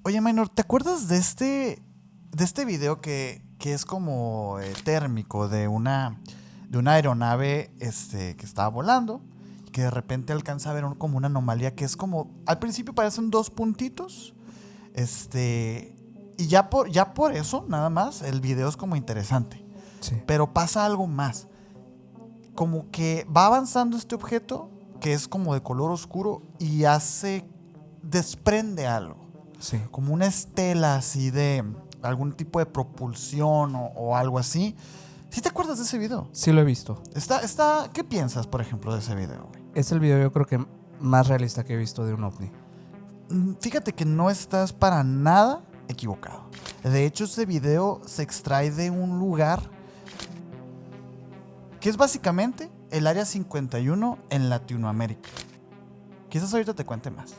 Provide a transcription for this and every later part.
Oye, Minor, ¿te acuerdas de este video que es como térmico de una aeronave que estaba volando y que de repente alcanza a ver como una anomalía que es como, al principio parecen dos puntitos, y ya por eso, nada más, el video es como interesante. Sí. Pero pasa algo más. Como que va avanzando este objeto que es como de color oscuro y desprende algo. Sí. Como una estela así de algún tipo de propulsión o algo así. ¿Sí te acuerdas de ese video? Sí lo he visto. ¿Qué piensas, por ejemplo, de ese video, güey? Es el video yo creo que más realista que he visto de un ovni. Fíjate que no estás para nada equivocado. De hecho, ese video se extrae de un lugar que es básicamente el Área 51 en Latinoamérica. Quizás ahorita te cuente más.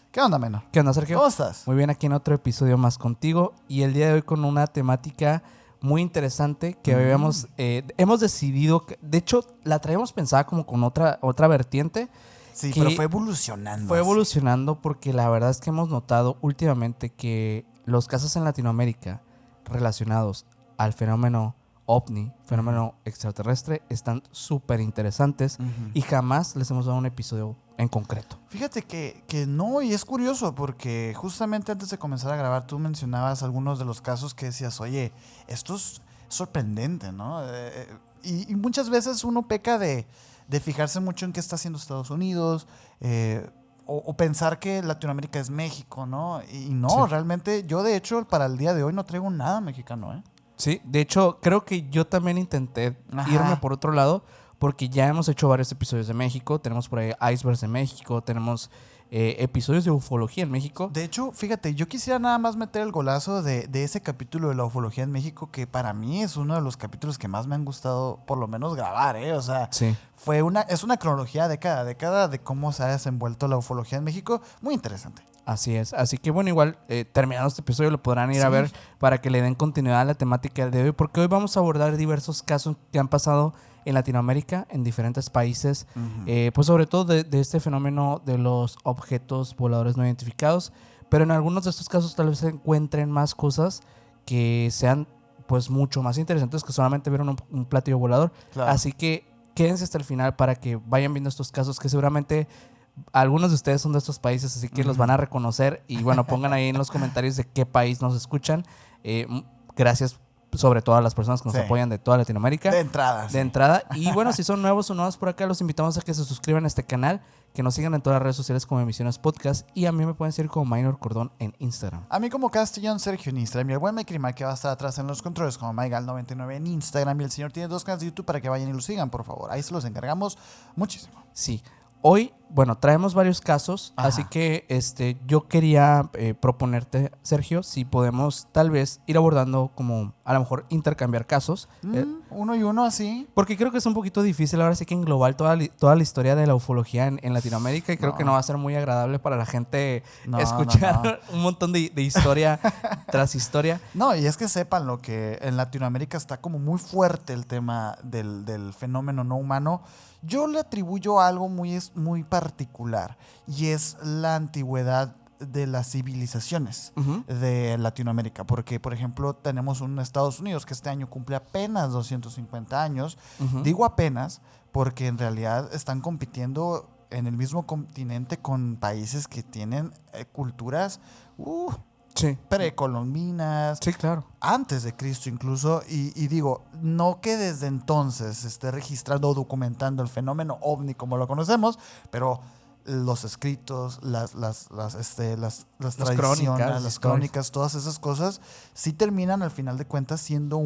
¿Qué onda, Menor? ¿Qué onda, Sergio? ¿Cómo estás? Muy bien, aquí en otro episodio más contigo. Y el día de hoy con una temática muy interesante que hemos decidido... De hecho, la traíamos pensada como con otra vertiente. Sí, pero fue evolucionando. Fue evolucionando porque la verdad es que hemos notado últimamente que los casos en Latinoamérica relacionados al fenómeno ovni, fenómeno extraterrestre, están súper interesantes y jamás les hemos dado un episodio en concreto. Fíjate que no, y es curioso porque justamente antes de comenzar a grabar tú mencionabas algunos de los casos que decías, oye, esto es sorprendente, ¿no? Y muchas veces uno peca de fijarse mucho en qué está haciendo Estados Unidos, o pensar que Latinoamérica es México, ¿no? Y no, sí. Realmente yo de hecho para el día de hoy no traigo nada mexicano, ¿eh? Sí, de hecho creo que yo también intenté irme por otro lado porque ya hemos hecho varios episodios de México, tenemos por ahí Icebergs de México, tenemos episodios de ufología en México. De hecho, fíjate, yo quisiera nada más meter el golazo de ese capítulo de la ufología en México, que para mí es uno de los capítulos que más me han gustado, por lo menos grabar, ¿eh? O sea, sí. Es una cronología de cada década de cómo se ha desenvuelto la ufología en México, muy interesante. Así es, así que bueno, igual terminado este episodio lo podrán ir a ver para que le den continuidad a la temática de hoy, porque hoy vamos a abordar diversos casos que han pasado en Latinoamérica, en diferentes países, pues sobre todo de este fenómeno de los objetos voladores no identificados, pero en algunos de estos casos tal vez se encuentren más cosas que sean pues mucho más interesantes que solamente ver un platillo volador. Claro. Así que quédense hasta el final para que vayan viendo estos casos que seguramente algunos de ustedes son de estos países, así que los van a reconocer y bueno, pongan ahí en los comentarios de qué país nos escuchan. Gracias sobre todo a las personas que nos apoyan de toda Latinoamérica. De entrada. De entrada. Y bueno, si son nuevos o nuevas por acá, los invitamos a que se suscriban a este canal, que nos sigan en todas las redes sociales como Emisiones Podcast y a mí me pueden seguir como Minor Cordón en Instagram. A mí como Castellón Sergio en Instagram y el buen Mecrima que va a estar atrás en los controles como Maigal99 en Instagram y el señor tiene 2 canales de YouTube para que vayan y lo sigan, por favor. Ahí se los encargamos muchísimo. Sí. Hoy, bueno, traemos varios casos, así que yo quería proponerte, Sergio, si podemos tal vez ir abordando como a lo mejor intercambiar casos. Uno y uno así. Porque creo que es un poquito difícil ahora sí que englobar toda la historia de la ufología en Latinoamérica y creo que no va a ser muy agradable para la gente escuchar un montón de historia tras historia. No, y es que sepan lo que en Latinoamérica está como muy fuerte el tema del fenómeno no humano. Yo le atribuyo algo muy particular y es la antigüedad de las civilizaciones de Latinoamérica, porque por ejemplo tenemos un Estados Unidos que este año cumple apenas 250 años, digo apenas porque en realidad están compitiendo en el mismo continente con países que tienen culturas precolombinas, claro, antes de Cristo incluso, y digo, no que desde entonces se esté registrando o documentando el fenómeno ovni como lo conocemos, pero los escritos, las tradiciones, las crónicas, todas esas cosas sí terminan al final de cuentas siendo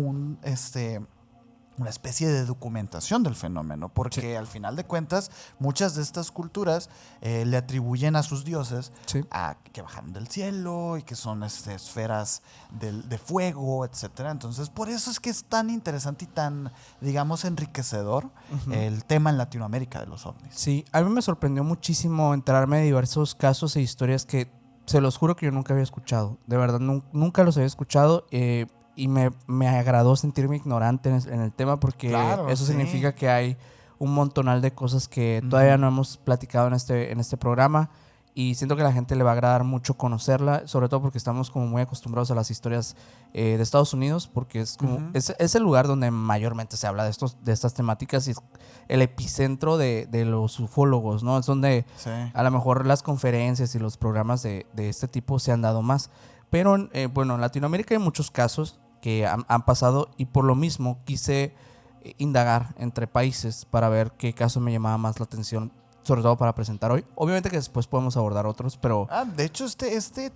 una especie de documentación del fenómeno, porque al final de cuentas muchas de estas culturas le atribuyen a sus dioses a que bajaron del cielo y que son esferas de fuego, etcétera. Entonces, por eso es que es tan interesante y tan, digamos, enriquecedor el tema en Latinoamérica de los ovnis. Sí, a mí me sorprendió muchísimo enterarme de diversos casos e historias que se los juro que yo nunca había escuchado. De verdad, nunca los había escuchado. Y me agradó sentirme ignorante en el tema porque eso significa que hay un montonal de cosas que todavía no hemos platicado en este programa, y siento que a la gente le va a agradar mucho conocerla, sobre todo porque estamos como muy acostumbrados a las historias de Estados Unidos, porque es como es el lugar donde mayormente se habla de estas temáticas y es el epicentro de los ufólogos, ¿no? Es donde a lo mejor las conferencias y los programas de este tipo se han dado más. Pero bueno, en Latinoamérica hay muchos casos que han pasado, y por lo mismo quise indagar entre países para ver qué caso me llamaba más la atención, sobre todo para presentar hoy. Obviamente que después podemos abordar otros, pero... de hecho, este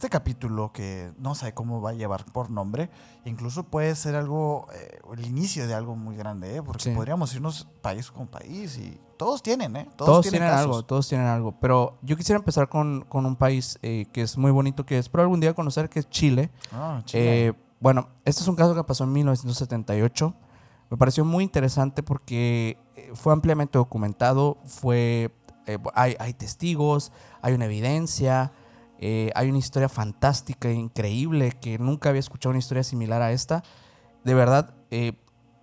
capítulo, que no sé cómo va a llevar por nombre, incluso puede ser algo, el inicio de algo muy grande, porque podríamos irnos país con país y todos tienen, todos tienen algo, todos tienen algo. Pero yo quisiera empezar con un país que es muy bonito, que espero algún día conocer, que es Chile. Chile. Bueno, este es un caso que pasó en 1978. Me pareció muy interesante porque fue ampliamente documentado, hay testigos, hay una evidencia, hay una historia fantástica, increíble, que nunca había escuchado una historia similar a esta. De verdad,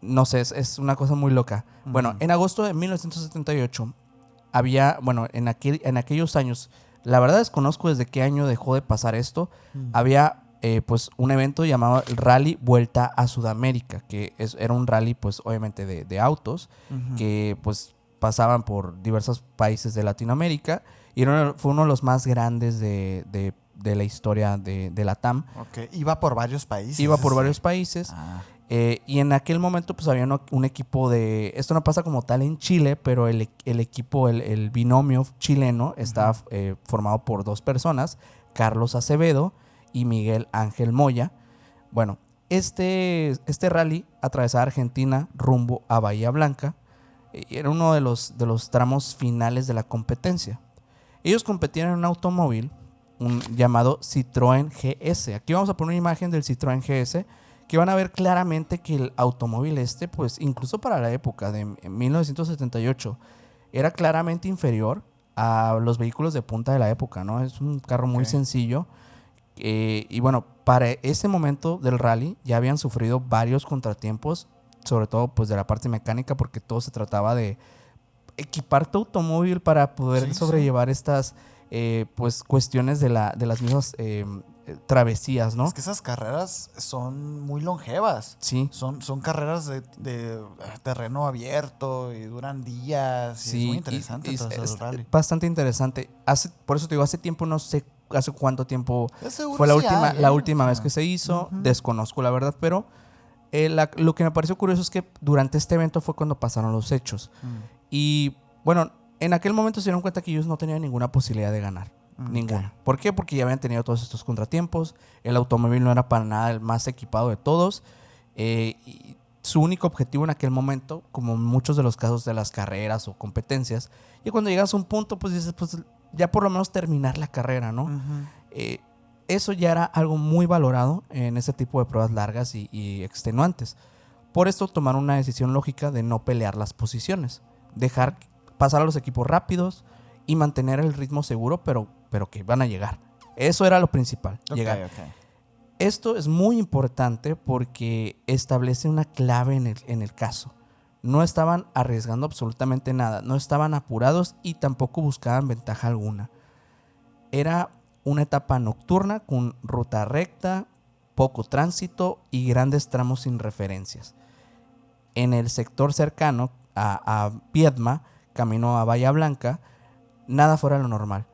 no sé, es una cosa muy loca. Bueno, en agosto de 1978 había, bueno, en aquellos años, la verdad desconozco desde qué año dejó de pasar esto, había pues un evento llamado el Rally Vuelta a Sudamérica, que era un rally pues obviamente de autos, que pues pasaban por diversos países de Latinoamérica, y fue uno de los más grandes de la historia de la TAM. Iba por varios países. Y en aquel momento pues había un equipo de... Esto no pasa como tal en Chile, pero el equipo, el binomio chileno estaba formado por dos personas, Carlos Acevedo y Miguel Ángel Moya. Bueno, este rally atravesaba Argentina rumbo a Bahía Blanca. Era uno de los tramos finales de la competencia. Ellos competían en un automóvil llamado Citroën GS. Aquí vamos a poner una imagen del Citroën GS, que van a ver claramente que el automóvil pues incluso para la época de 1978, era claramente inferior a los vehículos de punta de la época, ¿no? Es un carro muy sencillo. Y bueno, para ese momento del rally ya habían sufrido varios contratiempos, sobre todo pues de la parte mecánica, porque todo se trataba de equipar tu automóvil para poder sobrellevar estas pues cuestiones de las mismas travesías, ¿no? Es que esas carreras son muy longevas. Sí. Son carreras de terreno abierto y duran días. Sí, y es muy interesante es bastante interesante. Por eso te digo, hace tiempo no sé hace cuánto tiempo fue la última vez que se hizo. Desconozco la verdad, pero lo que me pareció curioso es que durante este evento fue cuando pasaron los hechos. Y bueno, en aquel momento se dieron cuenta que ellos no tenían ninguna posibilidad de ganar. Ninguna. ¿Por qué? Porque ya habían tenido todos estos contratiempos. El automóvil no era para nada el más equipado de todos. Y su único objetivo en aquel momento, como en muchos de los casos de las carreras o competencias, y cuando llegas a un punto, pues dices, pues ya por lo menos terminar la carrera, ¿no? Eso ya era algo muy valorado en ese tipo de pruebas largas y extenuantes. Por esto tomaron una decisión lógica de no pelear las posiciones, dejar pasar a los equipos rápidos y mantener el ritmo seguro, pero que van a llegar. Eso era lo principal, llegar. Esto es muy importante porque establece una clave en el caso. No estaban arriesgando absolutamente nada, no estaban apurados y tampoco buscaban ventaja alguna. Era una etapa nocturna con ruta recta, poco tránsito y grandes tramos sin referencias. En el sector cercano a Viedma, camino a Bahía Blanca, nada fuera lo normal,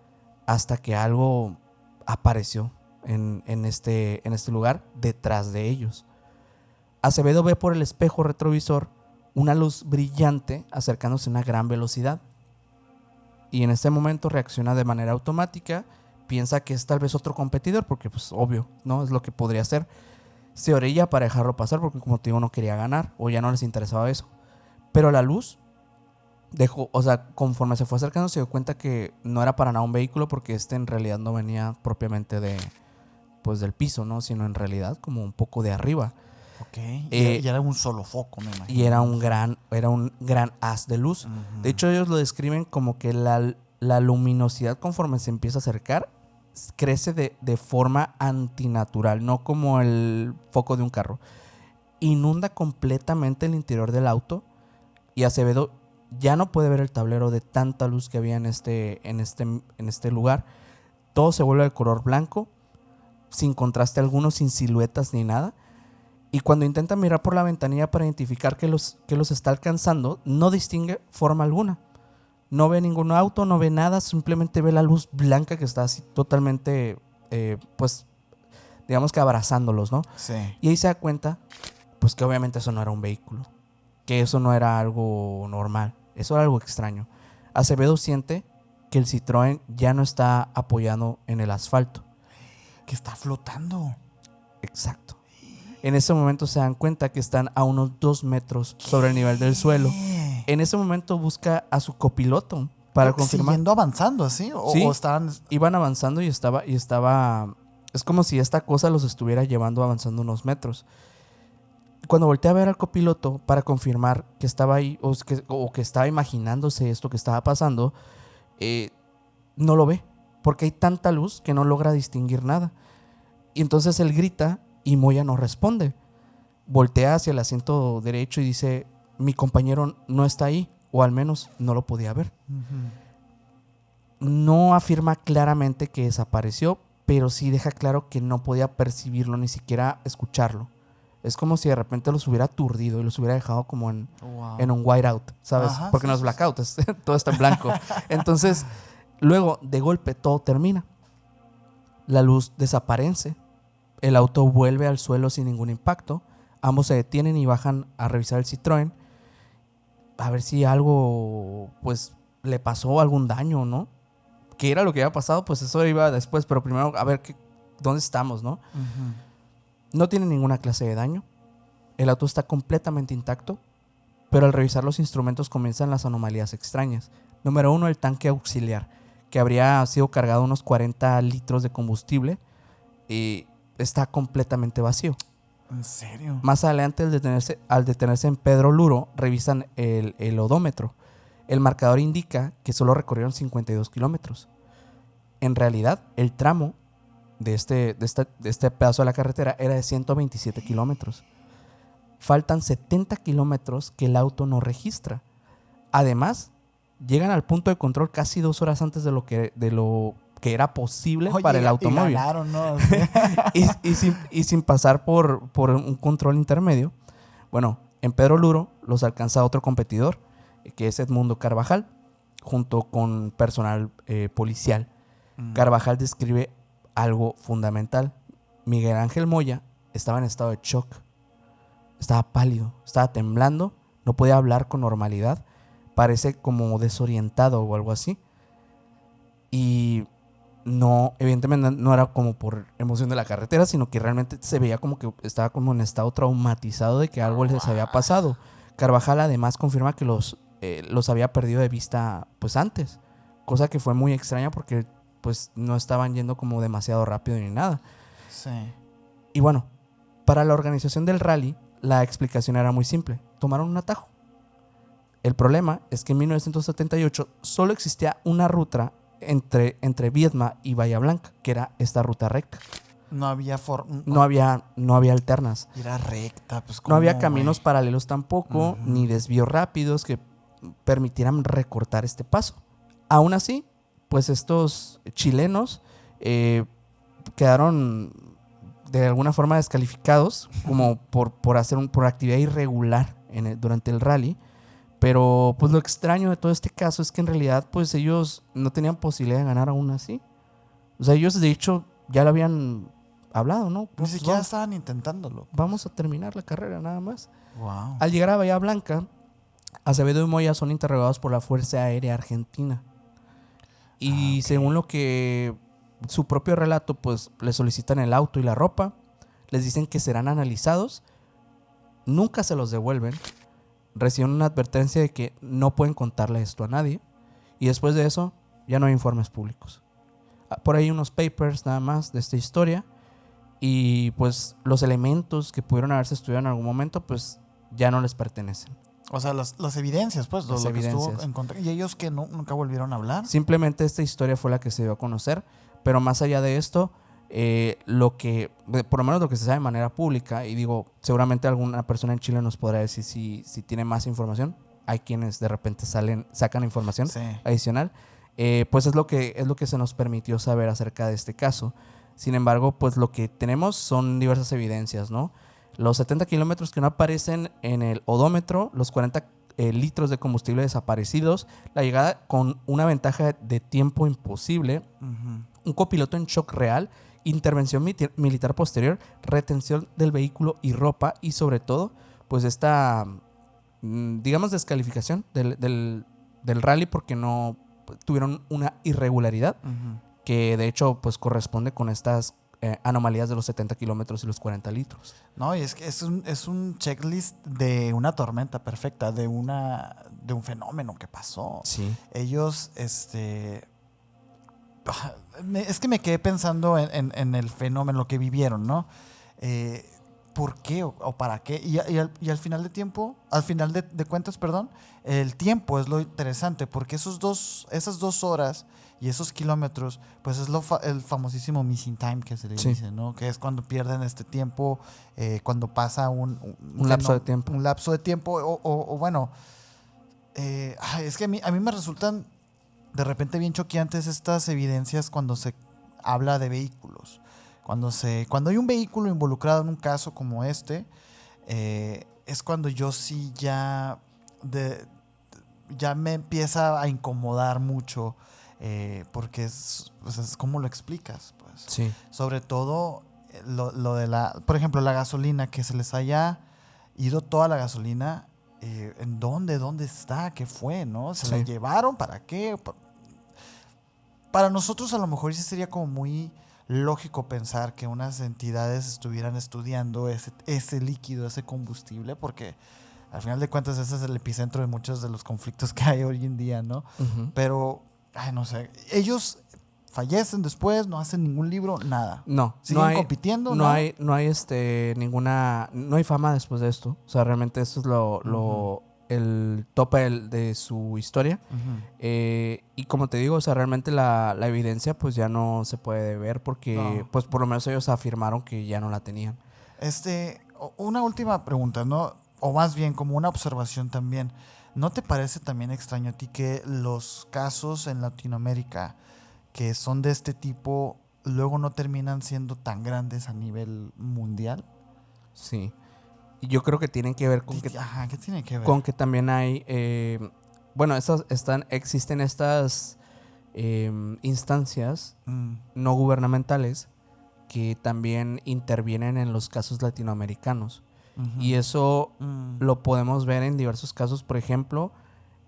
hasta que algo apareció en este lugar detrás de ellos. Acevedo ve por el espejo retrovisor una luz brillante acercándose a una gran velocidad, y en este momento reacciona de manera automática, piensa que es tal vez otro competidor, porque pues obvio, ¿no? Es lo que podría ser. se orilla para dejarlo pasar porque, como te digo, no quería ganar o ya no les interesaba eso. Pero la luz dejó, o sea, conforme se fue acercando se dio cuenta que no era para nada un vehículo porque en realidad no venía propiamente pues del piso, ¿no? Sino en realidad como un poco de arriba. Ok. Y era un solo foco, me imagino. Y era un gran haz de luz. Uh-huh. De hecho, ellos lo describen como que la luminosidad conforme se empieza a acercar crece de forma antinatural, no como el foco de un carro. Inunda completamente el interior del auto y Acevedo ya no puede ver el tablero de tanta luz que había en este lugar. Todo se vuelve de color blanco, sin contraste alguno, sin siluetas ni nada. Y cuando intenta mirar por la ventanilla para identificar que los está alcanzando, no distingue forma alguna. No ve ningún auto, no ve nada, simplemente ve la luz blanca que está así totalmente, pues, digamos que abrazándolos, ¿no? Sí. Y ahí se da cuenta, pues, que obviamente eso no era un vehículo, que eso no era algo normal, eso era algo extraño. Acevedo siente que el Citroën ya no está apoyado en el asfalto. Que está flotando. Exacto. En ese momento se dan cuenta que están a unos 2 metros sobre el nivel del suelo. En ese momento busca a su copiloto para confirmar. ¿Siguiendo avanzando así? Sí, ¿O estaban...? Iban avanzando y estaba... Es como si esta cosa los estuviera llevando avanzando unos metros. Cuando voltea a ver al copiloto para confirmar que estaba ahí o que estaba imaginándose esto que estaba pasando, no lo ve porque hay tanta luz que no logra distinguir nada. Y entonces él grita y Moya no responde. Voltea hacia el asiento derecho y dice: mi compañero no está ahí, o al menos no lo podía ver. Uh-huh. No afirma claramente que desapareció, pero sí deja claro que no podía percibirlo, ni siquiera escucharlo. Es como si de repente los hubiera aturdido y los hubiera dejado como en un whiteout, ¿sabes? Ajá, porque no es blackout, todo está en blanco. Entonces, luego, de golpe, todo termina. La luz desaparece. El auto vuelve al suelo sin ningún impacto. Ambos se detienen y bajan a revisar el Citroën. A ver si algo, pues, le pasó algún daño, ¿no? ¿Qué era lo que había pasado? Pues eso iba después. Pero primero, a ver dónde estamos, ¿no? Uh-huh. No tiene ninguna clase de daño. El auto está completamente intacto. Pero al revisar los instrumentos comienzan las anomalías extrañas. Número 1, el tanque auxiliar, que habría sido cargado unos 40 litros de combustible, y está completamente vacío. ¿En serio? Más adelante, al detenerse en Pedro Luro, revisan el odómetro. El marcador indica que solo recorrieron 52 kilómetros. En realidad, el tramo de este pedazo de la carretera era de 127 kilómetros. Faltan 70 kilómetros que el auto no registra. Además, llegan al punto de control casi 2 horas antes de lo que era posible para el automóvil. Y ganaron, ¿no? y sin pasar por un control intermedio. Bueno, en Pedro Luro los alcanza otro competidor, que es Edmundo Carvajal, junto con personal policial. Carvajal describe algo fundamental. Miguel Ángel Moya estaba en estado de shock. Estaba pálido, estaba temblando, no podía hablar con normalidad. Parece como desorientado o algo así. Y no, evidentemente no era como por emoción de la carretera, sino que realmente se veía como que estaba como en estado traumatizado de que algo les había pasado. Carvajal además confirma que los había perdido de vista pues antes, cosa que fue muy extraña porque pues no estaban yendo como demasiado rápido ni nada. Sí. Y bueno, para la organización del rally la explicación era muy simple: tomaron un atajo. El problema es que en 1978 solo existía una ruta entre Viedma y Bahía Blanca, que era esta ruta recta. No había no había alternas. Era recta, pues no había caminos paralelos tampoco, ni desvíos rápidos que permitieran recortar este paso. Aún así, pues estos chilenos quedaron de alguna forma descalificados como por actividad irregular durante el rally. Pero pues lo extraño de todo este caso es que en realidad pues ellos no tenían posibilidad de ganar aún así. O sea, ellos de hecho ya lo habían hablado, ¿no? Ni siquiera estaban intentándolo. Vamos a terminar la carrera nada más. Wow. Al llegar a Bahía Blanca, Acevedo y Moya son interrogados por la Fuerza Aérea Argentina. Y según lo que su propio relato, pues le solicitan el auto y la ropa, les dicen que serán analizados, nunca se los devuelven, reciben una advertencia de que no pueden contarle esto a nadie, y después de eso ya no hay informes públicos. Por ahí unos papers nada más de esta historia, y pues los elementos que pudieron haberse estudiado en algún momento pues ya no les pertenecen. O sea, las evidencias, pues, Las lo que estuvo evidencias. en contra. ¿Y ellos que nunca volvieron a hablar? Simplemente esta historia fue la que se dio a conocer, pero más allá de esto, lo que, por lo menos lo que se sabe de manera pública, y digo, seguramente alguna persona en Chile nos podrá decir si tiene más información. Hay quienes de repente sacan información adicional. Pues es lo que se nos permitió saber acerca de este caso. Sin embargo, pues lo que tenemos son diversas evidencias, ¿no? Los 70 kilómetros que no aparecen en el odómetro, los 40 litros de combustible desaparecidos, la llegada con una ventaja de tiempo imposible, un copiloto en shock real, intervención militar posterior, retención del vehículo y ropa, y sobre todo, pues esta, digamos, descalificación del rally porque no tuvieron una irregularidad que de hecho pues corresponde con estas anomalías de los 70 kilómetros y los 40 litros. No, y es que es un checklist de una tormenta perfecta, de un fenómeno que pasó. Sí. Ellos, es que me quedé pensando en el fenómeno, lo que vivieron, ¿no? ¿Por qué o para qué? Y al final de cuentas, perdón, el tiempo es lo interesante, porque esas 2 horas y esos kilómetros, pues es el famosísimo missing time que se le dice, ¿no? Que es cuando pierden este tiempo, cuando pasa un lapso de tiempo. Un lapso de tiempo, o bueno, es que a mí me resultan de repente bien choqueantes estas evidencias cuando se habla de vehículos. Cuando hay un vehículo involucrado en un caso como este, es cuando yo sí ya me empieza a incomodar mucho, porque es cómo lo explicas, pues. Sí. Sobre todo lo de por ejemplo, la gasolina, que se les haya ido toda la gasolina, ¿en dónde está? ¿Qué fue? ¿No? ¿Se la llevaron? ¿Para qué? Para nosotros a lo mejor sí sería como muy lógico pensar que unas entidades estuvieran estudiando ese líquido, ese combustible, porque al final de cuentas ese es el epicentro de muchos de los conflictos que hay hoy en día, ¿no? Pero, no sé, ellos fallecen después, no hacen ningún libro, nada. No. ¿Siguen compitiendo? No hay ninguna, no hay fama después de esto. O sea, realmente esto es el tope de su historia. Y como te digo, o sea, realmente la evidencia pues ya no se puede ver porque pues por lo menos ellos afirmaron que ya no la tenían. Una última pregunta, ¿no? O más bien como una observación también. ¿No te parece también extraño a ti que los casos en Latinoamérica que son de este tipo luego no terminan siendo tan grandes a nivel mundial? Sí. Y yo creo que tienen que ver con que... Ajá, ¿qué tiene que ver? Con que también hay... bueno, existen estas instancias no gubernamentales que también intervienen en los casos latinoamericanos. Y eso lo podemos ver en diversos casos, por ejemplo,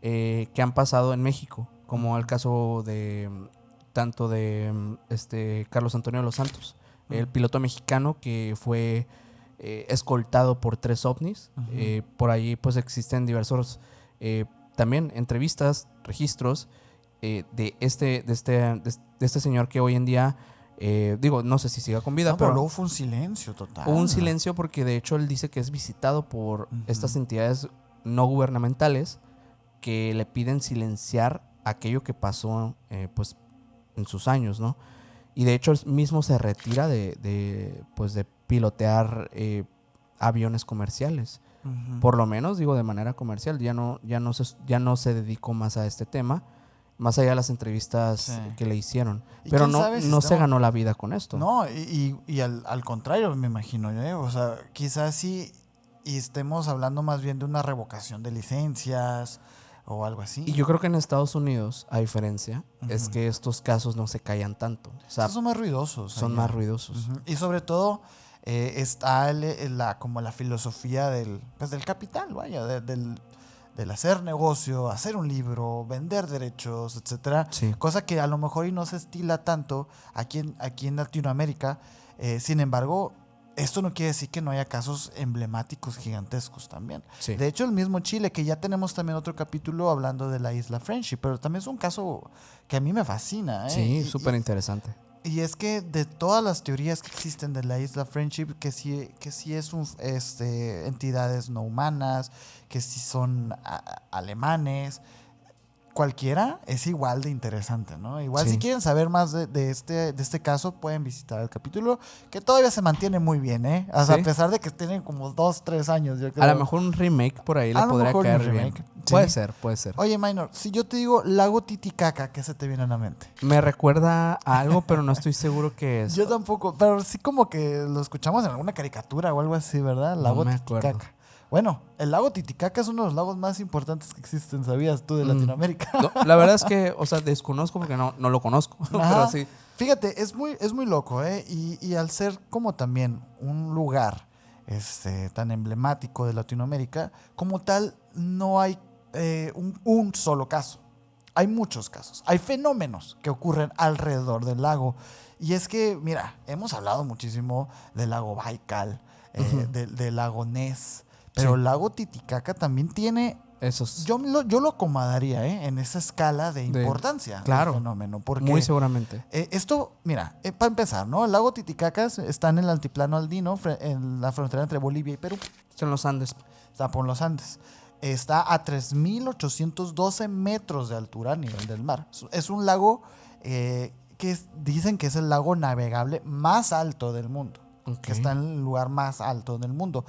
que han pasado en México, como el caso de tanto de Carlos Antonio de los Santos, el piloto mexicano que fue escoltado por 3 ovnis. Por ahí pues existen diversos también entrevistas, registros de este señor que hoy en día digo, no sé si siga con vida, pero luego fue un silencio total. Hubo un silencio porque de hecho él dice que es visitado por estas entidades no gubernamentales que le piden silenciar aquello que pasó pues en sus años, ¿no? Y de hecho él mismo se retira de pilotear aviones comerciales. Por lo menos, digo, de manera comercial. Ya no se dedicó más a este tema, más allá de las entrevistas que le hicieron. Pero no se ganó la vida con esto. No, y al contrario, me imagino. O sea, quizás sí y estemos hablando más bien de una revocación de licencias o algo así. Y yo creo que en Estados Unidos, a diferencia, es que estos casos no se callan tanto. O sea, son más ruidosos. Son más ruidosos. Y sobre todo está como la filosofía del capital, vaya, del hacer negocio, hacer un libro, vender derechos, etcétera. Sí. Cosa que a lo mejor y no se estila tanto aquí en Latinoamérica. Sin embargo, esto no quiere decir que no haya casos emblemáticos gigantescos también. Sí. De hecho, el mismo Chile, que ya tenemos también otro capítulo hablando de la isla Friendship, pero también es un caso que a mí me fascina. Sí, súper interesante. Y es que de todas las teorías que existen de la isla Friendship, que sí es entidades no humanas, que sí son alemanes, cualquiera es igual de interesante, ¿no? Igual Sí. si quieren saber más de este caso, pueden visitar el capítulo, que todavía se mantiene muy bien, ¿eh? O sea, Sí. a pesar de que tienen como 2, 3 años, yo creo. A lo mejor un remake por ahí A le lo podría mejor un caer remake, bien. sí. Puede ser, puede ser. Oye, Minor, si yo te digo lago Titicaca, ¿qué se te viene a la mente? Me recuerda a algo, pero no estoy seguro qué es. Yo tampoco, pero sí como que lo escuchamos en alguna caricatura o algo así, ¿verdad? Lago me acuerdo. Titicaca. Bueno, el lago Titicaca es uno de los lagos más importantes que existen, ¿sabías tú, de Latinoamérica? No, la verdad es que, o sea, desconozco porque no lo conozco, pero Ajá. sí. Fíjate, es muy loco, ¿eh? Y al ser como también un lugar tan emblemático de Latinoamérica, como tal, no hay un solo caso. Hay muchos casos. Hay fenómenos que ocurren alrededor del lago. Y es que, mira, hemos hablado muchísimo del lago Baikal, del lago Ness, pero Sí. el lago Titicaca también tiene... Esos. Yo lo acomodaría en esa escala de importancia claro, del fenómeno. Porque muy seguramente. esto, mira, para empezar, ¿no? El lago Titicaca está en el altiplano andino, en la frontera entre Bolivia y Perú. Son los Andes. Está por los Andes. Está a 3.812 metros de altura a nivel del mar. Es un lago dicen que es el lago navegable más alto del mundo. Ok. Que está en el lugar más alto del mundo.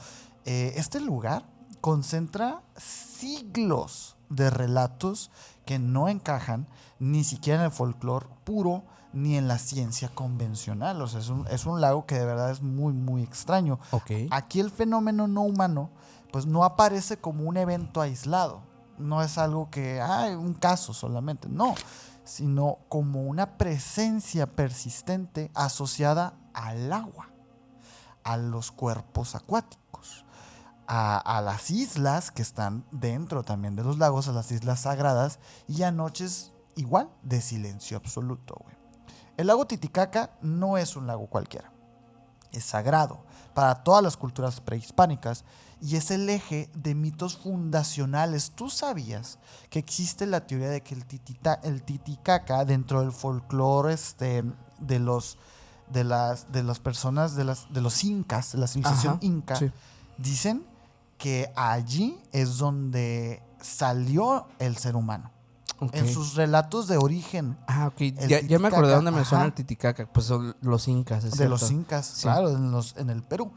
Este lugar concentra siglos de relatos que no encajan ni siquiera en el folclore puro ni en la ciencia convencional. O sea, es un lago que de verdad es muy extraño. Ok. Aquí el fenómeno no humano pues no aparece como un evento aislado. No es algo que, un caso solamente. No, sino como una presencia persistente asociada al agua, a los cuerpos acuáticos, a las islas que están dentro también de los lagos, a las islas sagradas y a noches igual de silencio absoluto, güey. El lago Titicaca no es un lago cualquiera. Es sagrado para todas las culturas prehispánicas y es el eje de mitos fundacionales. ¿Tú sabías que existe la teoría de que el Titicaca dentro del folclore de las personas, de los incas, de la civilización Ajá, inca, sí. dicen que allí es donde salió el ser humano? Ok. En sus relatos de origen. Ah, ok. El Ya me acordé Titicaca, dónde me suena ajá. el Titicaca. Pues son los incas, es De cierto. los incas, Sí. claro, en el Perú.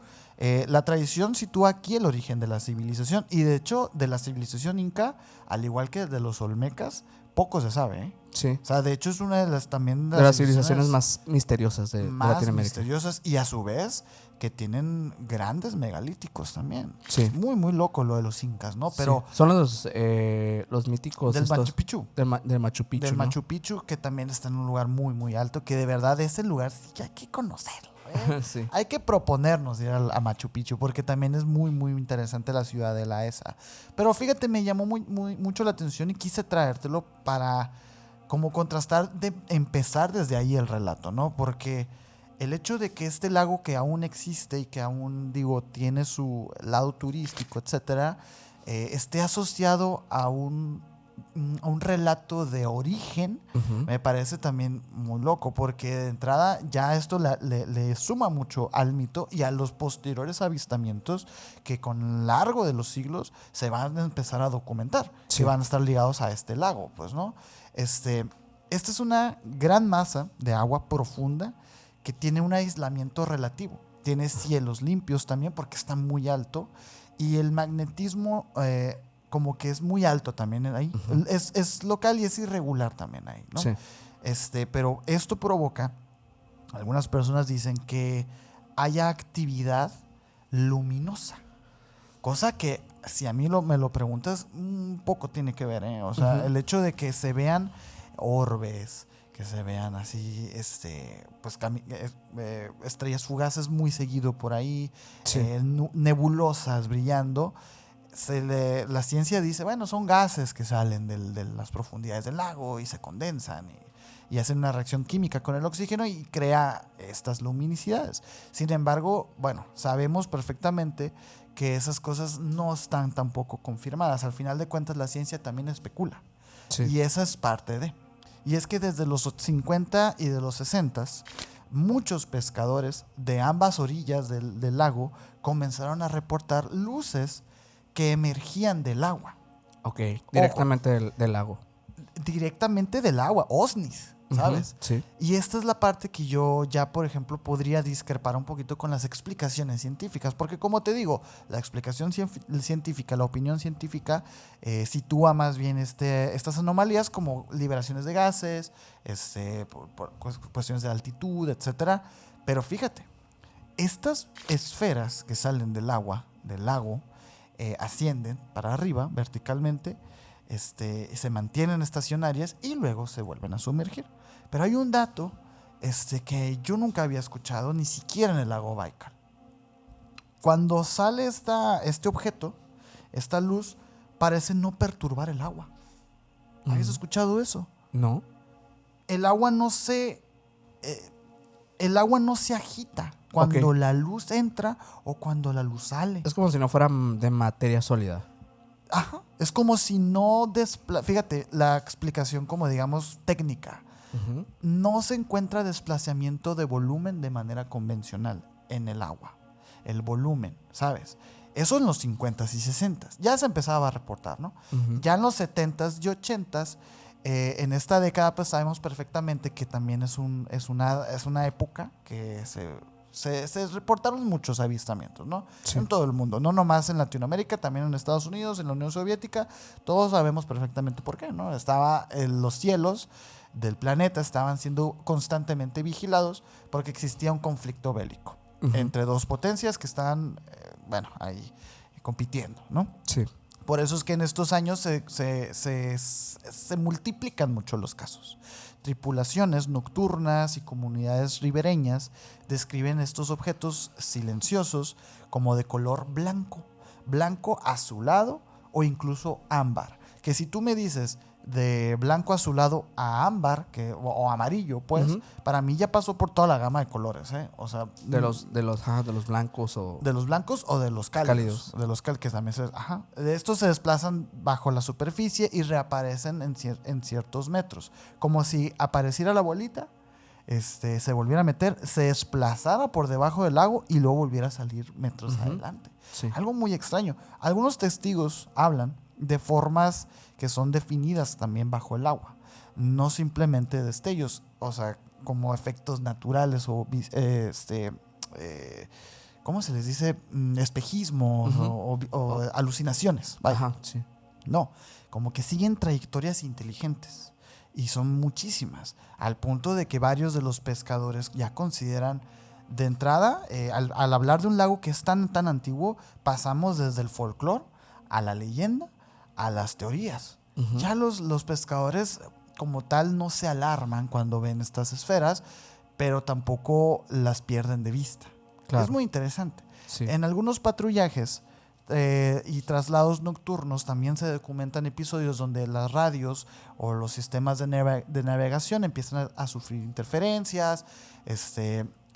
La tradición sitúa aquí el origen de la civilización y de hecho de la civilización inca, al igual que de los olmecas, poco se sabe, ¿eh? Sí. O sea, de hecho es una de las también De las civilizaciones más misteriosas de más Latinoamérica. misteriosas y a su vez que tienen grandes megalíticos también. Sí. Es muy loco lo de los incas, ¿no? Pero Sí. Son los míticos del estos Machu Picchu. del Machu Picchu, Del ¿no? Machu Picchu, que también está en un lugar muy alto, que de verdad ese lugar sí que hay que conocerlo, ¿eh? Sí. Hay que proponernos ir a Machu Picchu porque también es muy interesante la ciudadela esa. Pero fíjate, me llamó mucho la atención y quise traértelo para como contrastar, de empezar desde ahí el relato, ¿no? Porque el hecho de que este lago que aún existe y que aún, digo, tiene su lado turístico, etcétera, esté asociado a un relato de origen, Ujú. me parece también muy loco, porque de entrada ya esto le suma mucho al mito y a los posteriores avistamientos que con largo de los siglos se van a empezar a documentar, Sí. que van a estar ligados a este lago, pues, ¿no? Esta es una gran masa de agua profunda que tiene un aislamiento relativo. Tiene cielos limpios también porque está muy alto y el magnetismo como que es muy alto también ahí. Ujú. Es local y es irregular también ahí, ¿no? Sí. Pero esto provoca, algunas personas dicen que haya actividad luminosa. Cosa que, si a mí me lo preguntas, un poco tiene que ver, ¿eh? O sea, Ujú. el hecho de que se vean orbes, que se vean así, pues estrellas fugaces muy seguido por ahí, Sí. nebulosas brillando. La ciencia dice, bueno, son gases que salen de las profundidades del lago y se condensan y hacen una reacción química con el oxígeno y crea estas luminosidades. Sin embargo, bueno, sabemos perfectamente que esas cosas no están tampoco confirmadas. Al final de cuentas, la ciencia también especula. Sí. Y esa es parte de. Y es que desde los 50 y de los 60, muchos pescadores de ambas orillas del lago comenzaron a reportar luces que emergían del agua. Ok, directamente del lago. Directamente del agua, OSNIs, ¿sabes? Sí. Y esta es la parte que yo ya, por ejemplo, podría discrepar un poquito con las explicaciones científicas, porque como te digo, la explicación científica, la opinión científica, sitúa más bien estas anomalías como liberaciones de gases, por cuestiones de altitud, etcétera. Pero fíjate, estas esferas que salen del agua, del lago, ascienden para arriba verticalmente, se mantienen estacionarias y luego se vuelven a sumergir. Pero hay un dato que yo nunca había escuchado, ni siquiera en el lago Baikal. Cuando sale este objeto, esta luz, parece no perturbar el agua. ¿Habías escuchado eso? No. El agua no se agita cuando la luz entra o cuando la luz sale. Es como si no fuera de materia sólida. Ajá. Es como si no fíjate, la explicación como digamos técnica. No se encuentra desplazamiento de volumen de manera convencional en el agua. El volumen, ¿sabes? Eso en los 50s y 60s. Ya se empezaba a reportar, ¿no? Ya en los 70s y 80s, en esta década, pues sabemos perfectamente que también es una época que se reportaron muchos avistamientos, ¿no? Sí. En todo el mundo, no nomás en Latinoamérica, también en Estados Unidos, en la Unión Soviética. Todos sabemos perfectamente por qué, ¿no? Los cielos del planeta estaban siendo constantemente vigilados porque existía un conflicto bélico entre dos potencias que estaban, ahí compitiendo, ¿no? Sí. Por eso es que en estos años se multiplican mucho los casos. Tripulaciones nocturnas y comunidades ribereñas describen estos objetos silenciosos como de color blanco azulado o incluso ámbar. Que si tú me dices de blanco azulado a ámbar o amarillo, pues para mí ya pasó por toda la gama de colores, ¿eh? O sea, de los blancos o de los blancos o de los cálidos. De los cálidos también de estos se desplazan bajo la superficie y reaparecen en ciertos metros, como si apareciera la bolita, se volviera a meter, se desplazara por debajo del lago y luego volviera a salir metros adelante. Sí. Algo muy extraño. Algunos testigos hablan de formas que son definidas también bajo el agua, no simplemente destellos, o sea, como efectos naturales o ¿cómo se les dice? Espejismos o alucinaciones. Vaya. Ajá, sí. No, como que siguen trayectorias inteligentes y son muchísimas, al punto de que varios de los pescadores ya consideran de entrada, al hablar de un lago que es tan antiguo, pasamos desde el folclore a la leyenda, a las teorías. Ya los pescadores como tal no se alarman cuando ven estas esferas, pero tampoco las pierden de vista. Claro. Es muy interesante. Sí. En algunos patrullajes y traslados nocturnos también se documentan episodios donde las radios o los sistemas de navegación empiezan a sufrir interferencias,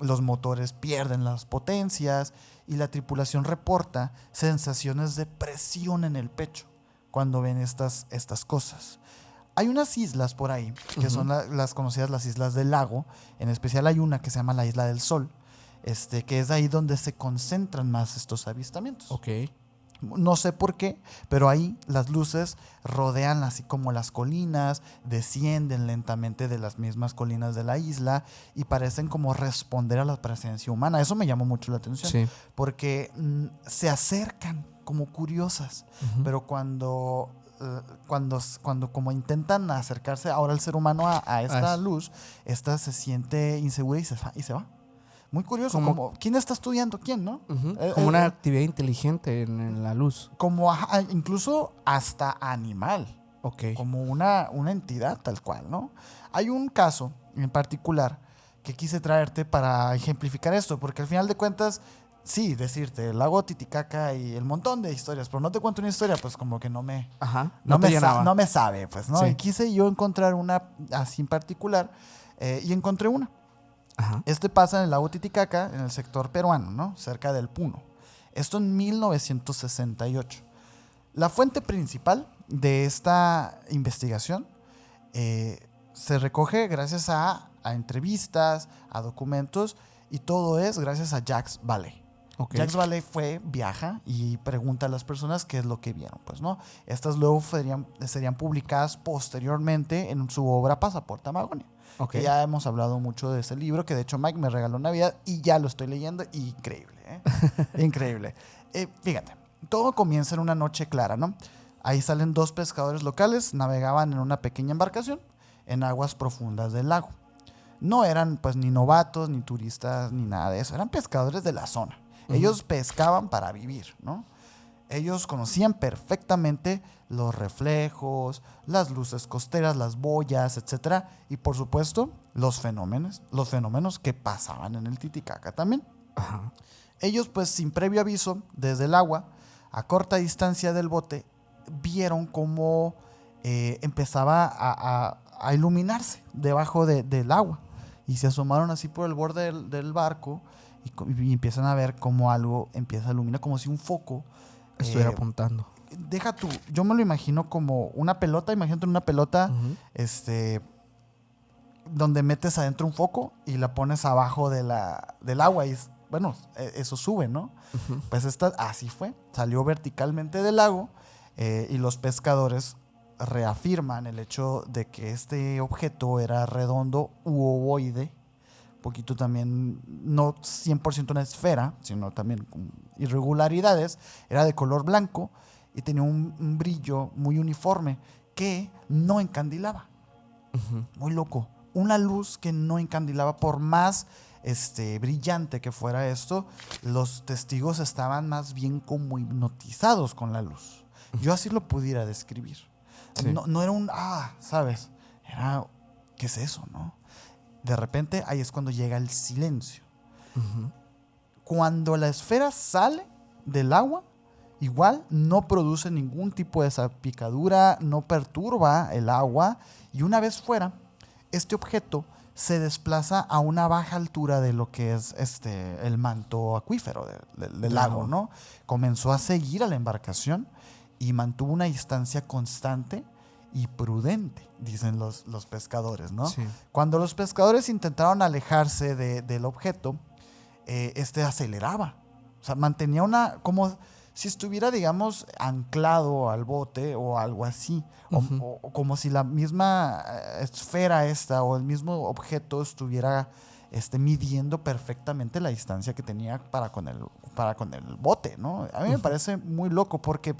los motores pierden las potencias y la tripulación reporta sensaciones de presión en el pecho cuando ven estas cosas. Hay unas islas por ahí que son las conocidas las islas del lago. En especial hay una que se llama la Isla del Sol, que es ahí donde se concentran más estos avistamientos. Ok. No sé por qué, pero ahí las luces rodean así como las colinas, descienden lentamente de las mismas colinas de la isla y parecen como responder a la presencia humana. Eso me llamó mucho la atención, sí, porque se acercan como curiosas, pero cuando como intentan acercarse ahora el ser humano a esta luz, esta se siente insegura y se va. Muy curioso, como ¿quién está estudiando quién, no? Como una actividad inteligente en la luz. Como incluso hasta animal. Okay. Como una entidad tal cual, ¿no? Hay un caso en particular que quise traerte para ejemplificar esto, porque al final de cuentas Sí, decirte, el lago Titicaca y el montón de historias, pero no te cuento una historia, pues como que Ajá. no te me, llenaba. no me sabe, pues, ¿no? Sí. Y quise yo encontrar una así en particular y encontré una. Ajá. Este pasa en el lago Titicaca, en el sector peruano, ¿no? Cerca del Puno. Esto en 1968. La fuente principal de esta investigación se recoge gracias a entrevistas, a documentos, y todo es gracias a Jacques Vallée. Ok. Jacques Vallée viaja y pregunta a las personas qué es lo que vieron, pues, ¿no? Estas luego serían publicadas posteriormente en su obra Pasaporte a Magonia. Ok. Que ya hemos hablado mucho de ese libro, que de hecho Mike me regaló en Navidad y ya lo estoy leyendo. Increíble, ¿eh? Increíble. Fíjate, todo comienza en una noche clara, ¿no? Ahí salen dos pescadores locales, navegaban en una pequeña embarcación en aguas profundas del lago. No eran pues ni novatos, ni turistas, ni nada de eso. Eran pescadores de la zona. Ellos pescaban para vivir, ¿no? Ellos conocían perfectamente los reflejos, las luces costeras, las boyas, etcétera, y por supuesto los fenómenos que pasaban en el Titicaca también. Ajá. Ellos, pues sin previo aviso, desde el agua, a corta distancia del bote, vieron cómo empezaba a iluminarse debajo del agua. Y se asomaron así por el borde del barco y empiezan a ver cómo algo empieza a iluminar, como si un foco estuviera apuntando. Deja tú, yo me lo imagino como una pelota, imagínate una pelota, donde metes adentro un foco y la pones abajo del agua y bueno, eso sube, ¿no? Pues así fue, salió verticalmente del lago y los pescadores reafirman el hecho de que este objeto era redondo u ovoide, un poquito también, no 100% una esfera, sino también con irregularidades, era de color blanco y tenía un brillo muy uniforme que no encandilaba. Muy loco. Una luz que no encandilaba, por más brillante que fuera esto, los testigos estaban más bien como hipnotizados con la luz. Yo así lo pudiera describir. Sí. No era ¿sabes? Era, ¿qué es eso, no? De repente, ahí es cuando llega el silencio. Cuando la esfera sale del agua, igual no produce ningún tipo de salpicadura, no perturba el agua, y una vez fuera, este objeto se desplaza a una baja altura de lo que es el manto acuífero del lago, ¿no? Comenzó a seguir a la embarcación y mantuvo una distancia constante y prudente, dicen los pescadores, ¿no? Sí. Cuando los pescadores intentaron alejarse del objeto, aceleraba. O sea, mantenía como si estuviera, digamos, anclado al bote o algo así. O como si la misma esfera o el mismo objeto estuviera midiendo perfectamente la distancia que tenía para con el bote, ¿no? A mí me parece muy loco porque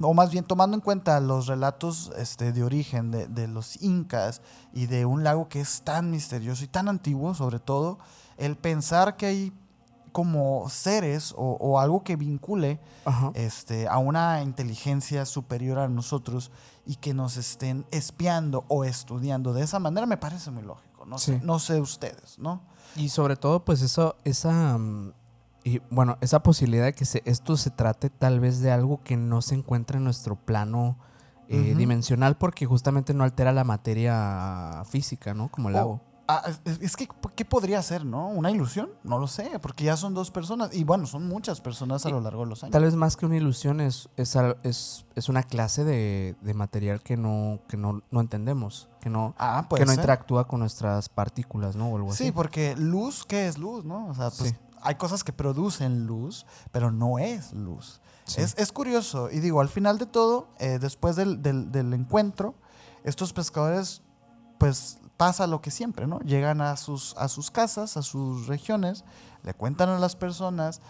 o más bien tomando en cuenta los relatos de origen de los incas y de un lago que es tan misterioso y tan antiguo, sobre todo, el pensar que hay como seres o algo que vincule a una inteligencia superior a nosotros y que nos estén espiando o estudiando de esa manera me parece muy lógico. No sé ustedes, ¿no? Y sobre todo, pues esa posibilidad de que esto se trate tal vez de algo que no se encuentra en nuestro plano dimensional, porque justamente no altera la materia física, ¿no? Como el agua. Es que, ¿qué podría ser, no? ¿Una ilusión? No lo sé, porque ya son dos personas. Y bueno, son muchas personas a lo largo de los años. Tal vez más que una ilusión es una clase de material que no entendemos, que no interactúa con nuestras partículas, ¿no? O algo así. Sí, porque luz, ¿qué es luz, no? O sea, pues hay cosas que producen luz, pero no es luz. Sí. Es curioso. Y digo, al final de todo, después del encuentro, estos pescadores, pues pasa lo que siempre, ¿no? Llegan a sus casas, a sus regiones, le cuentan a las personas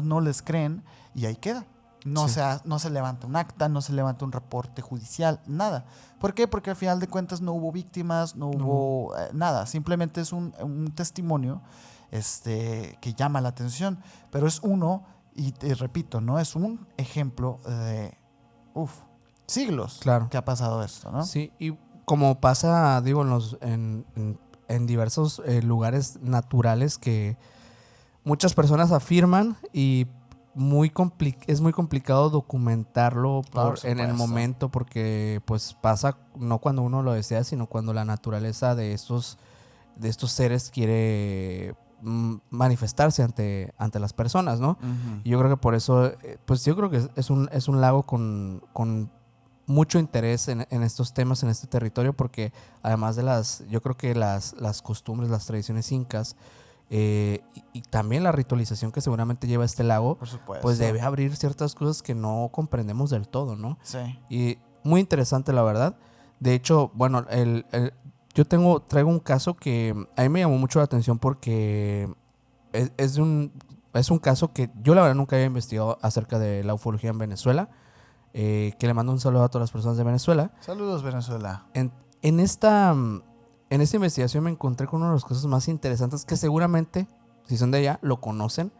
no les creen y ahí queda. No se levanta un acta, no se levanta un reporte judicial, nada. ¿Por qué? Porque al final de cuentas no hubo víctimas, no hubo nada. Simplemente es un testimonio que llama la atención. Pero es y te repito, ¿no? Es un ejemplo de siglos que ha pasado esto, ¿no? Sí, y como pasa, digo, en diversos lugares naturales que muchas personas afirman y es muy complicado documentarlo en el momento porque pues pasa no cuando uno lo desea, sino cuando la naturaleza de estos seres quiere manifestarse ante las personas, ¿no? Uh-huh. Y yo creo que por eso, pues yo creo que es un lago con mucho interés en estos temas, en este territorio, porque además de yo creo que las costumbres, las tradiciones incas, y también la ritualización que seguramente lleva este lago, por supuesto, pues debe abrir ciertas cosas que no comprendemos del todo, ¿no? Sí. Y muy interesante, la verdad. De hecho, bueno, yo traigo un caso que a mí me llamó mucho la atención porque es un caso que yo la verdad nunca había investigado acerca de la ufología en Venezuela. Que le mando un saludo a todas las personas de Venezuela. Saludos, Venezuela. En esta investigación me encontré con uno de los casos más interesantes que seguramente, si son de allá, lo conocen.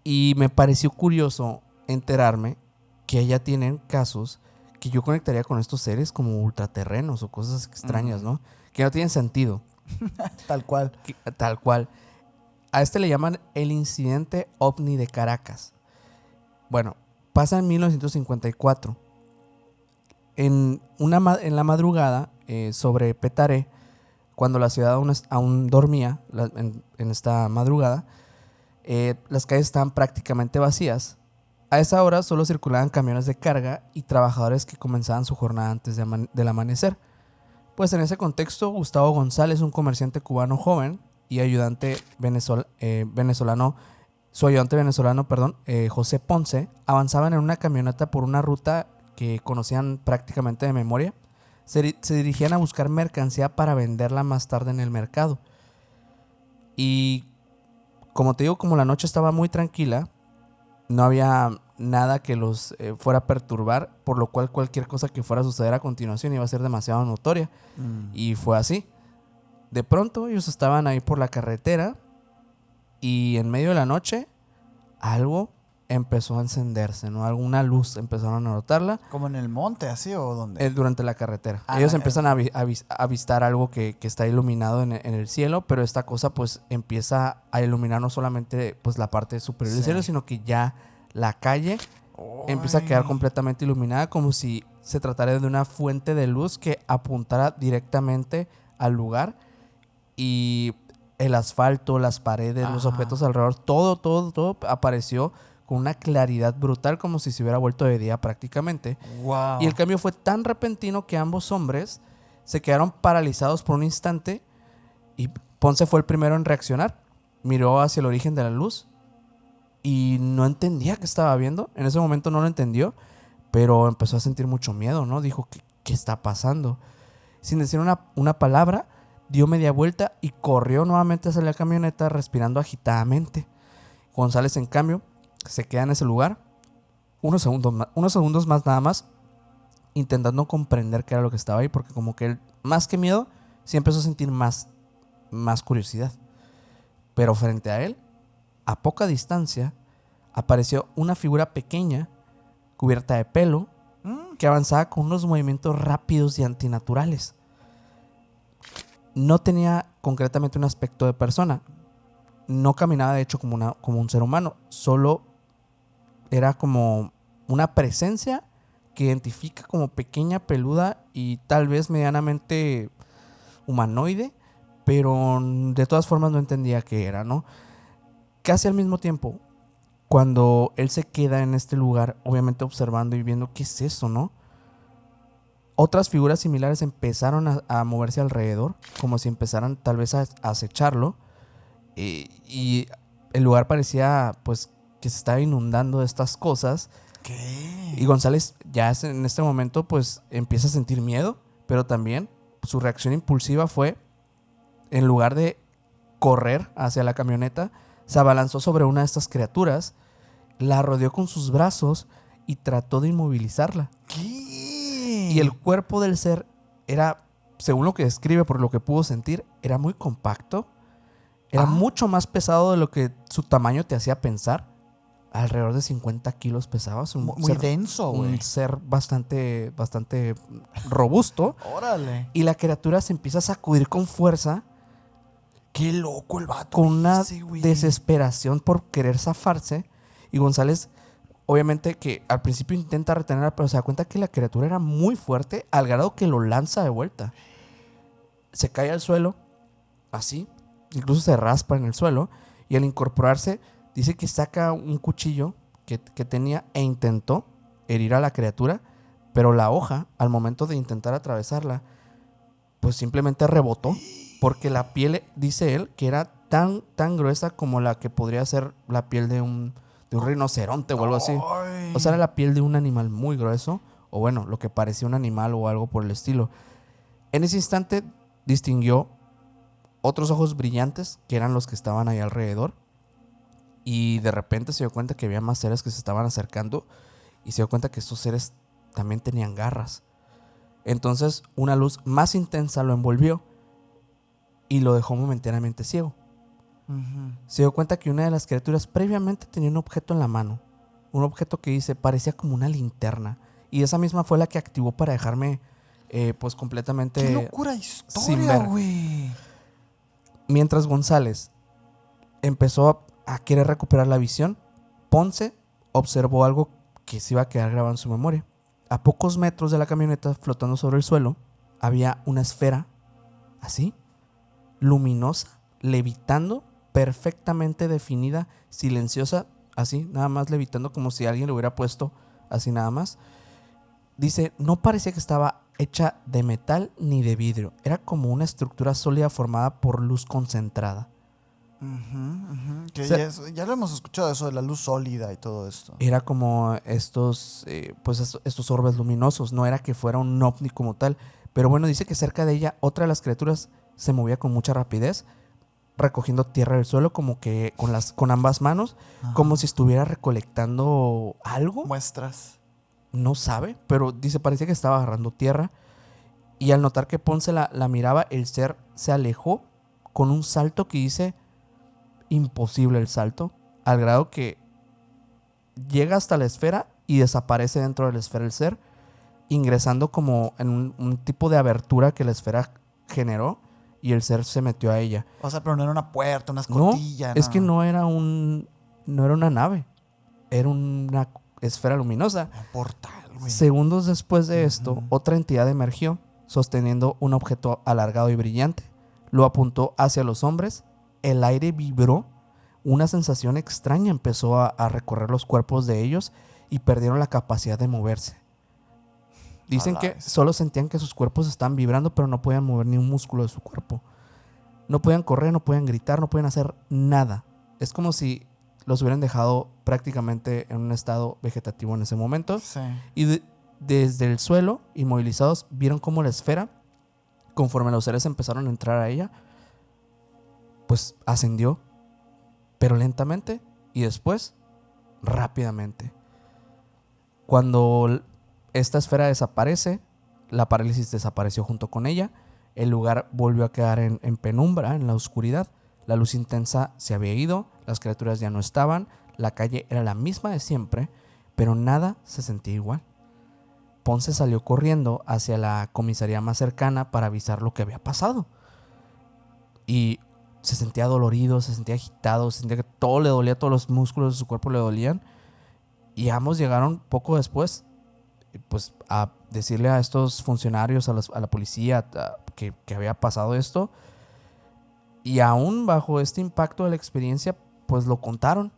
Y me pareció curioso enterarme que allá tienen casos que yo conectaría con estos seres como ultraterrenos o cosas extrañas, ¿no? Que no tienen sentido. Tal cual. Tal cual. A este le llaman el incidente OVNI de Caracas. Bueno, pasa en 1954. En la madrugada, sobre Petare, cuando la ciudad aún dormía, en esta madrugada, las calles estaban prácticamente vacías. A esa hora solo circulaban camiones de carga y trabajadores que comenzaban su jornada antes del amanecer. Pues en ese contexto, Gustavo González, un comerciante cubano joven y ayudante venezolano, José Ponce, avanzaban en una camioneta por una ruta que conocían prácticamente de memoria. Se dirigían a buscar mercancía para venderla más tarde en el mercado. Y como te digo, como la noche estaba muy tranquila, no había nada que los fuera a perturbar, por lo cual cualquier cosa que fuera a suceder a continuación iba a ser demasiado notoria. Y fue así. De pronto ellos estaban ahí por la carretera y en medio de la noche algo empezó a encenderse, ¿no? Alguna luz empezaron a notarla. ¿Como en el monte, así o dónde? Durante la carretera. Ellos empiezan a avistar algo que está iluminado en el cielo, pero esta cosa pues empieza a iluminar no solamente pues la parte superior del cielo, sino que ya la calle empieza a quedar completamente iluminada, como si se tratara de una fuente de luz que apuntara directamente al lugar. Y el asfalto, las paredes, los objetos alrededor, todo apareció con una claridad brutal, como si se hubiera vuelto de día prácticamente. Wow. Y el cambio fue tan repentino que ambos hombres se quedaron paralizados por un instante y Ponce fue el primero en reaccionar. Miró hacia el origen de la luz y no entendía qué estaba viendo. En ese momento no lo entendió, pero empezó a sentir mucho miedo, ¿no? Dijo, ¿qué está pasando? Sin decir una palabra, dio media vuelta y corrió nuevamente hacia la camioneta respirando agitadamente. González, en cambio, se queda en ese lugar unos segundos más nada más, intentando comprender qué era lo que estaba ahí, porque como que él, más que miedo, sí empezó a sentir más curiosidad. Pero frente a él, a poca distancia, apareció una figura pequeña, cubierta de pelo, que avanzaba con unos movimientos rápidos y antinaturales. No tenía concretamente un aspecto de persona. No caminaba de hecho como un ser humano. Solo era como una presencia que identifica como pequeña, peluda y tal vez medianamente humanoide, pero de todas formas no entendía qué era, ¿no? Casi al mismo tiempo, cuando él se queda en este lugar, obviamente observando y viendo qué es eso, ¿no? Otras figuras similares empezaron a moverse alrededor, como si empezaran tal vez a acecharlo. Y el lugar parecía pues que se estaba inundando de estas cosas. ¿Qué? Y González ya en este momento pues empieza a sentir miedo, pero también su reacción impulsiva fue, en lugar de correr hacia la camioneta, se abalanzó sobre una de estas criaturas, la rodeó con sus brazos y trató de inmovilizarla. ¿Qué? Y el cuerpo del ser era, según lo que describe, por lo que pudo sentir, era muy compacto. Era mucho más pesado de lo que su tamaño te hacía pensar. Alrededor de 50 kilos pesaba. Muy denso, güey. Un ser bastante robusto. Órale. Y la criatura se empieza a sacudir con fuerza Qué loco el vato. con una ese, güey. desesperación por querer zafarse. Y González, obviamente que al principio intenta retenerla, pero se da cuenta que la criatura era muy fuerte al grado que lo lanza de vuelta. Se cae al suelo, así, incluso se raspa en el suelo, y al incorporarse dice que saca un cuchillo que tenía e intentó herir a la criatura, pero la hoja, al momento de intentar atravesarla, pues simplemente rebotó, porque la piel, dice él, que era tan gruesa como la que podría ser la piel de un rinoceronte o algo así. Ay. O sea, era la piel de un animal muy grueso, o bueno, lo que parecía un animal o algo por el estilo. En ese instante distinguió otros ojos brillantes, que eran los que estaban ahí alrededor, y de repente se dio cuenta que había más seres que se estaban acercando, y se dio cuenta que estos seres también tenían garras. Entonces una luz más intensa lo envolvió y lo dejó momentáneamente ciego. Ujú. Se dio cuenta que una de las criaturas previamente tenía un objeto en la mano. Un objeto que parecía como una linterna. Y esa misma fue la que activó para dejarme pues completamente Qué locura sin historia, ver. güey. Mientras González empezó a querer recuperar la visión, Ponce observó algo que se iba a quedar grabado en su memoria. A pocos metros de la camioneta, flotando sobre el suelo, había una esfera, así, luminosa, levitando, perfectamente definida, silenciosa, así, nada más levitando como si alguien lo hubiera puesto así nada más. Dice, no parecía que estaba hecha de metal ni de vidrio, era como una estructura sólida formada por luz concentrada. Que O sea, ya lo hemos escuchado, eso de la luz sólida y todo esto. era como estos orbes luminosos, no era que fuera un ovni como tal. Pero bueno, dice que cerca de ella otra de las criaturas se movía con mucha rapidez, recogiendo tierra del suelo como que con ambas manos, como si estuviera recolectando algo. Muestras. No sabe, pero dice, parecía que estaba agarrando tierra. Y al notar que Ponce la miraba, el ser se alejó con un salto que dice imposible el salto, al grado que llega hasta la esfera y desaparece dentro de la esfera el ser, ingresando como en un tipo de abertura que la esfera generó, y el ser se metió a ella. O sea, pero no era una puerta, una No, escotilla. es que no era una nave, era una esfera luminosa. Un portal, güey. Segundos después de esto, otra entidad emergió, sosteniendo un objeto alargado y brillante. Lo apuntó hacia los hombres, el aire vibró, una sensación extraña empezó a recorrer los cuerpos de ellos y perdieron la capacidad de moverse. Dicen que solo sentían que sus cuerpos estaban vibrando, pero no podían mover ni un músculo de su cuerpo. No podían correr, no podían gritar, no podían hacer nada. Es como si los hubieran dejado prácticamente en un estado vegetativo en ese momento. Sí. Y desde el suelo, inmovilizados, vieron cómo la esfera, conforme los seres empezaron a entrar a ella, pues ascendió, pero lentamente, y después rápidamente. Cuando esta esfera desaparece, la parálisis desapareció junto con ella, el lugar volvió a quedar en penumbra, en la oscuridad, la luz intensa se había ido, las criaturas ya no estaban, la calle era la misma de siempre, pero nada se sentía igual. Ponce salió corriendo hacia la comisaría más cercana para avisar lo que había pasado. Y se sentía dolorido, se sentía agitado, se sentía que todo le dolía, todos los músculos de su cuerpo le dolían. Y ambos llegaron poco después, pues, a decirle a estos funcionarios, a la policía, que había pasado esto. Y aún bajo este impacto de la experiencia, pues lo contaron,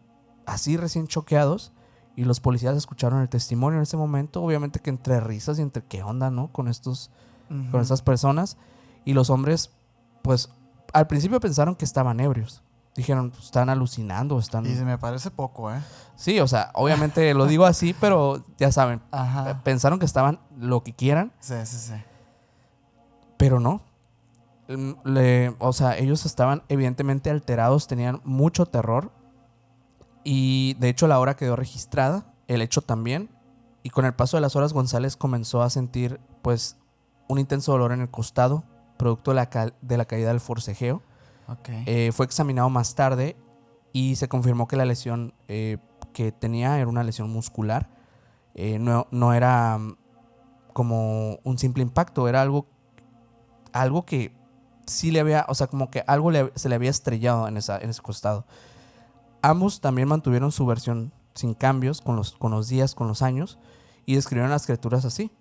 así recién choqueados. Y los policías escucharon el testimonio en ese momento, obviamente que entre risas y entre qué onda, ¿no? Con estas personas. Y los hombres, pues, al principio pensaron que estaban ebrios. Dijeron, pues, están alucinando, están... Y me parece poco, ¿eh? Sí, o sea, obviamente lo digo así, pero ya saben, Ajá. pensaron que estaban lo que quieran. Sí, sí, sí. Pero no. O sea, ellos estaban evidentemente alterados, tenían mucho terror. Y de hecho la hora quedó registrada, el hecho también. Y con el paso de las horas, González comenzó a sentir, pues, un intenso dolor en el costado, producto de la caída del forcejeo. Okay. Fue examinado más tarde y se confirmó que la lesión que tenía era una lesión muscular. No era como un simple impacto, era algo que sí le había, o sea, como que algo se le había estrellado en ese costado. Ambos también mantuvieron su versión sin cambios con los días, con los años, y describieron las criaturas así,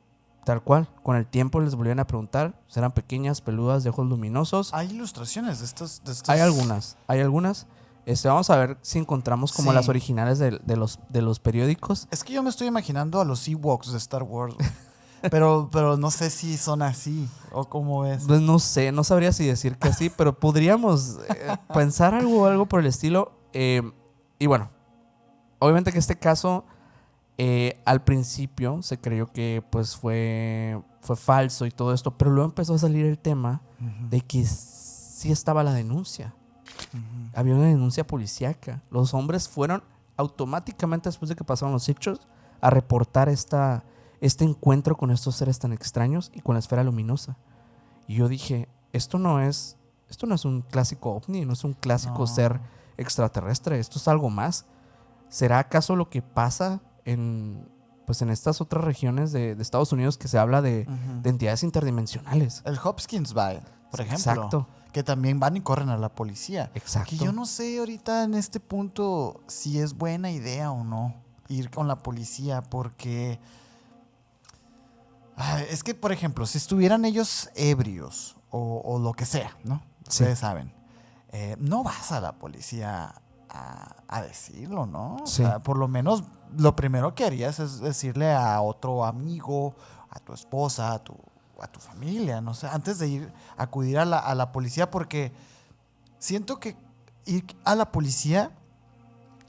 tal cual. Con el tiempo les volvieron a preguntar, serán pequeñas, peludas, de ojos luminosos. Hay ilustraciones de estos. Hay algunas. Vamos a ver si encontramos como las originales de los periódicos. Es que yo me estoy imaginando a los Ewoks de Star Wars. pero no sé si son así o cómo es. Pues no sé, no sabría si decir que así, pero podríamos pensar algo por el estilo. Y bueno, obviamente que este caso al principio se creyó que pues fue falso y todo esto, pero luego empezó a salir el tema de que sí estaba la denuncia. Había una denuncia policíaca. Los hombres fueron automáticamente, después de que pasaron los hechos, a reportar este encuentro con estos seres tan extraños y con la esfera luminosa. Y yo dije, esto no es un clásico ovni, no es un clásico ser extraterrestre, esto es algo más. ¿Será acaso lo que pasa en estas otras regiones de Estados Unidos, que se habla de entidades interdimensionales? El Hopkins Bay, por ejemplo. Exacto. Que también van y corren a la policía. Exacto. Que yo no sé ahorita en este punto si es buena idea o no ir con la policía, porque es que, por ejemplo, si estuvieran ellos ebrios o lo que sea, ¿no? Sí. Ustedes saben, no vas a la policía a decirlo, ¿no? Sí. O sea, por lo menos lo primero que harías es decirle a otro amigo, a tu esposa, a tu familia, no sé, antes de acudir a la policía, porque siento que ir a la policía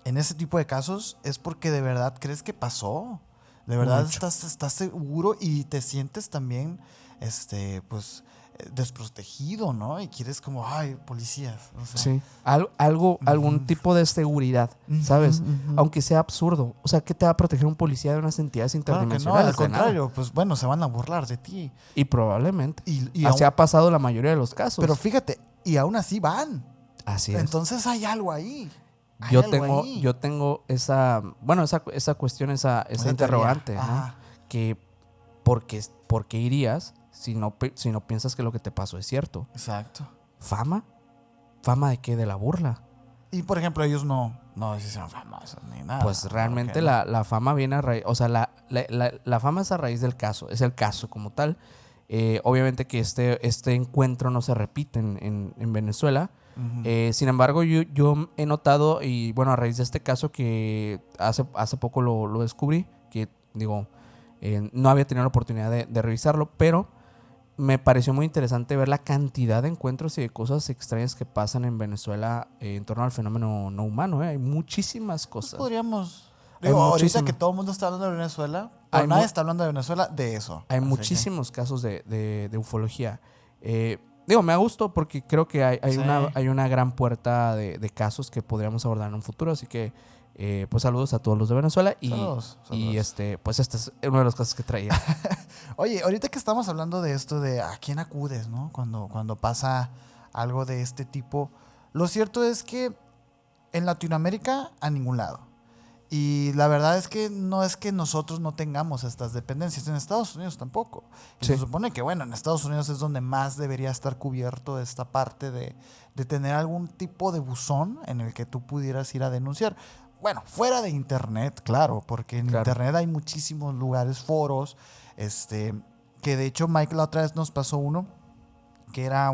en ese tipo de casos es porque de verdad crees que pasó, de verdad estás seguro y te sientes también pues desprotegido, ¿no? Y quieres como, ay, policías, o sea. Sí, algún tipo de seguridad, ¿sabes? Aunque sea absurdo. O sea, ¿qué te va a proteger un policía de unas entidades interdimensionales? Claro que no, al contrario, pues bueno, se van a burlar de ti. Y probablemente. Y así ha pasado la mayoría de los casos. Pero fíjate, y aún así van. Así es. Entonces hay algo ahí. Yo tengo esa cuestión, esa interrogante, ¿no? Que ¿por qué irías si no piensas que lo que te pasó es cierto? Exacto. ¿Fama? ¿Fama de qué? De la burla. Y por ejemplo, ellos no hicieron famosos ni nada. Pues realmente la fama viene a raíz, o sea, la fama es a raíz del caso, es el caso como tal. Obviamente que este encuentro no se repite en Venezuela. Sin embargo, yo he notado, y bueno, a raíz de este caso que hace poco lo descubrí, que digo, no había tenido la oportunidad de revisarlo, pero me pareció muy interesante ver la cantidad de encuentros y de cosas extrañas que pasan en Venezuela en torno al fenómeno no humano. Hay muchísimas cosas. Pues podríamos... ahorita que todo el mundo está hablando de Venezuela, pero nadie está hablando de Venezuela de eso. Hay muchísimos casos de ufología. Me gustó porque creo que hay una gran puerta de casos que podríamos abordar en un futuro. Así que, pues saludos a todos los de Venezuela. Saludos. Y pues este es uno de los casos que traía. Oye, ahorita que estamos hablando de esto de a quién acudes, ¿no? Cuando pasa algo de este tipo, lo cierto es que en Latinoamérica a ningún lado. Y la verdad es que no es que nosotros no tengamos estas dependencias, en Estados Unidos tampoco. Y se supone que, bueno, en Estados Unidos es donde más debería estar cubierto esta parte de tener algún tipo de buzón en el que tú pudieras ir a denunciar. Bueno, fuera de internet, claro, porque en internet hay muchísimos lugares, foros, que de hecho Mike la otra vez nos pasó uno, que era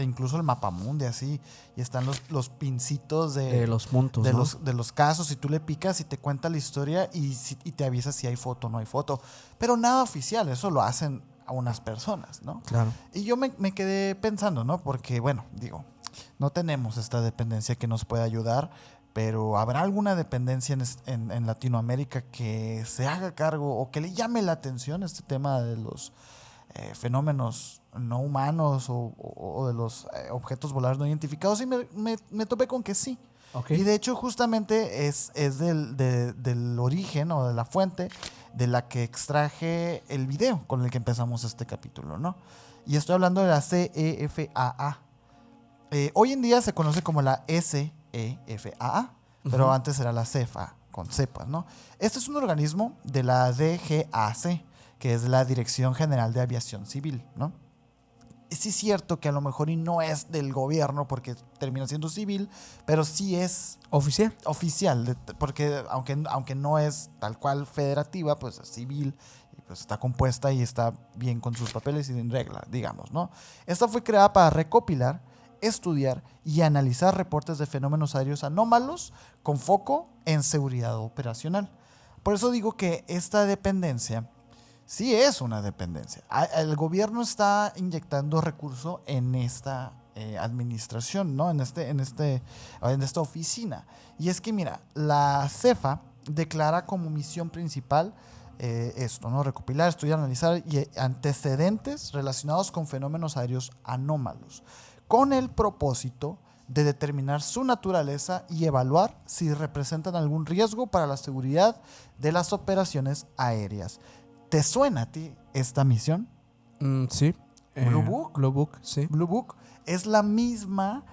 incluso el mapamundi así, y están los pincitos de los puntos, de los casos, y tú le picas y te cuenta la historia y te avisa si hay foto o no hay foto, pero nada oficial, eso lo hacen a unas personas, ¿no? Claro. Y yo me quedé pensando, ¿no? Porque bueno, digo, no tenemos esta dependencia que nos pueda ayudar, pero ¿habrá alguna dependencia en Latinoamérica que se haga cargo o que le llame la atención este tema de los fenómenos no humanos o de los objetos voladores no identificados? Y me topé con que sí. Okay. Y de hecho justamente es del origen o de la fuente de la que extraje el video con el que empezamos este capítulo, ¿no? Y estoy hablando de la CEFAA. Hoy en día se conoce como la SEFAA, pero antes era la CEFA, con cepas, ¿no? Este es un organismo de la DGAC, que es la Dirección General de Aviación Civil, ¿no? sí es cierto que a lo mejor y no es del gobierno porque termina siendo civil, pero sí es Oficial. oficial, porque aunque no es tal cual federativa, pues es civil, y pues está compuesta y está bien con sus papeles y en regla, digamos, ¿no? Esta fue creada para recopilar, estudiar y analizar reportes de fenómenos aéreos anómalos con foco en seguridad operacional. Por eso digo que esta dependencia sí es una dependencia. El gobierno está inyectando recursos en esta administración, ¿no? En esta oficina. Y es que, mira, la CEFA declara como misión principal esto, ¿no? Recopilar, estudiar, analizar antecedentes relacionados con fenómenos aéreos anómalos, con el propósito de determinar su naturaleza y evaluar si representan algún riesgo para la seguridad de las operaciones aéreas. ¿Te suena a ti esta misión? Sí. Blue Book. Blue Book, sí. Blue Book es la misma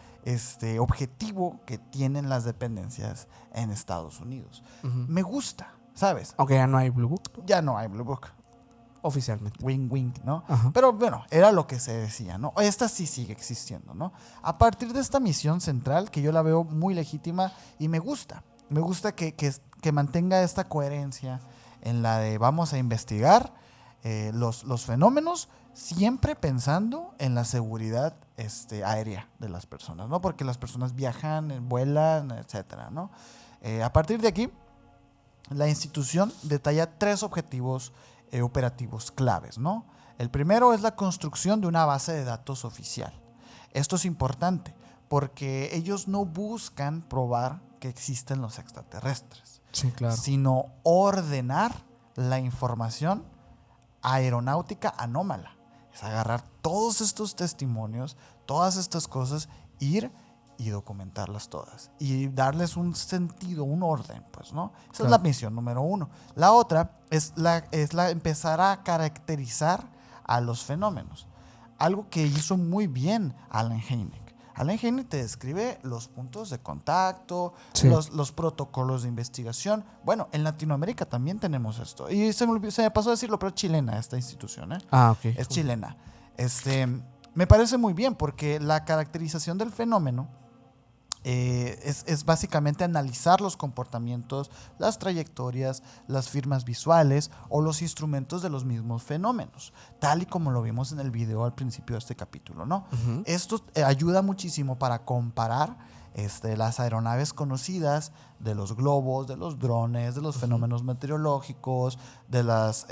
objetivo que tienen las dependencias en Estados Unidos. Me gusta, ¿sabes? Aunque ya no hay Blue Book. Ya no hay Blue Book. Oficialmente. Wing, wing, ¿no? Ajá. Pero bueno, era lo que se decía, ¿no? Esta sí sigue existiendo, ¿no? A partir de esta misión central, que yo la veo muy legítima y me gusta que mantenga esta coherencia en la de vamos a investigar los fenómenos, siempre pensando en la seguridad aérea de las personas, ¿no? Porque las personas viajan, vuelan, etcétera, ¿no? A partir de aquí, la institución detalla 3 objetivos operativos claves, ¿no? El primero es la construcción de una base de datos oficial. Esto es importante porque ellos no buscan probar que existen los extraterrestres, Sí, claro. sino ordenar la información aeronáutica anómala. Es agarrar todos estos testimonios, todas estas cosas, ir y documentarlas todas y darles un sentido, un orden, pues, ¿no? Esa Claro. es la misión número 1. La otra es la empezar a caracterizar a los fenómenos. Algo que hizo muy bien Allen Hynek. Allen Hynek te describe los puntos de contacto, Sí. los protocolos de investigación. Bueno, en Latinoamérica también tenemos esto. Y se me pasó a decirlo, pero es chilena esta institución, ¿eh? Ah, ok. Es chilena. Me parece muy bien porque la caracterización del fenómeno es básicamente analizar los comportamientos, las trayectorias, las firmas visuales o los instrumentos de los mismos fenómenos, tal y como lo vimos en el video al principio de este capítulo, ¿no? Ujú. Esto ayuda muchísimo para comparar las aeronaves conocidas, de los globos, de los drones, de los fenómenos meteorológicos, de las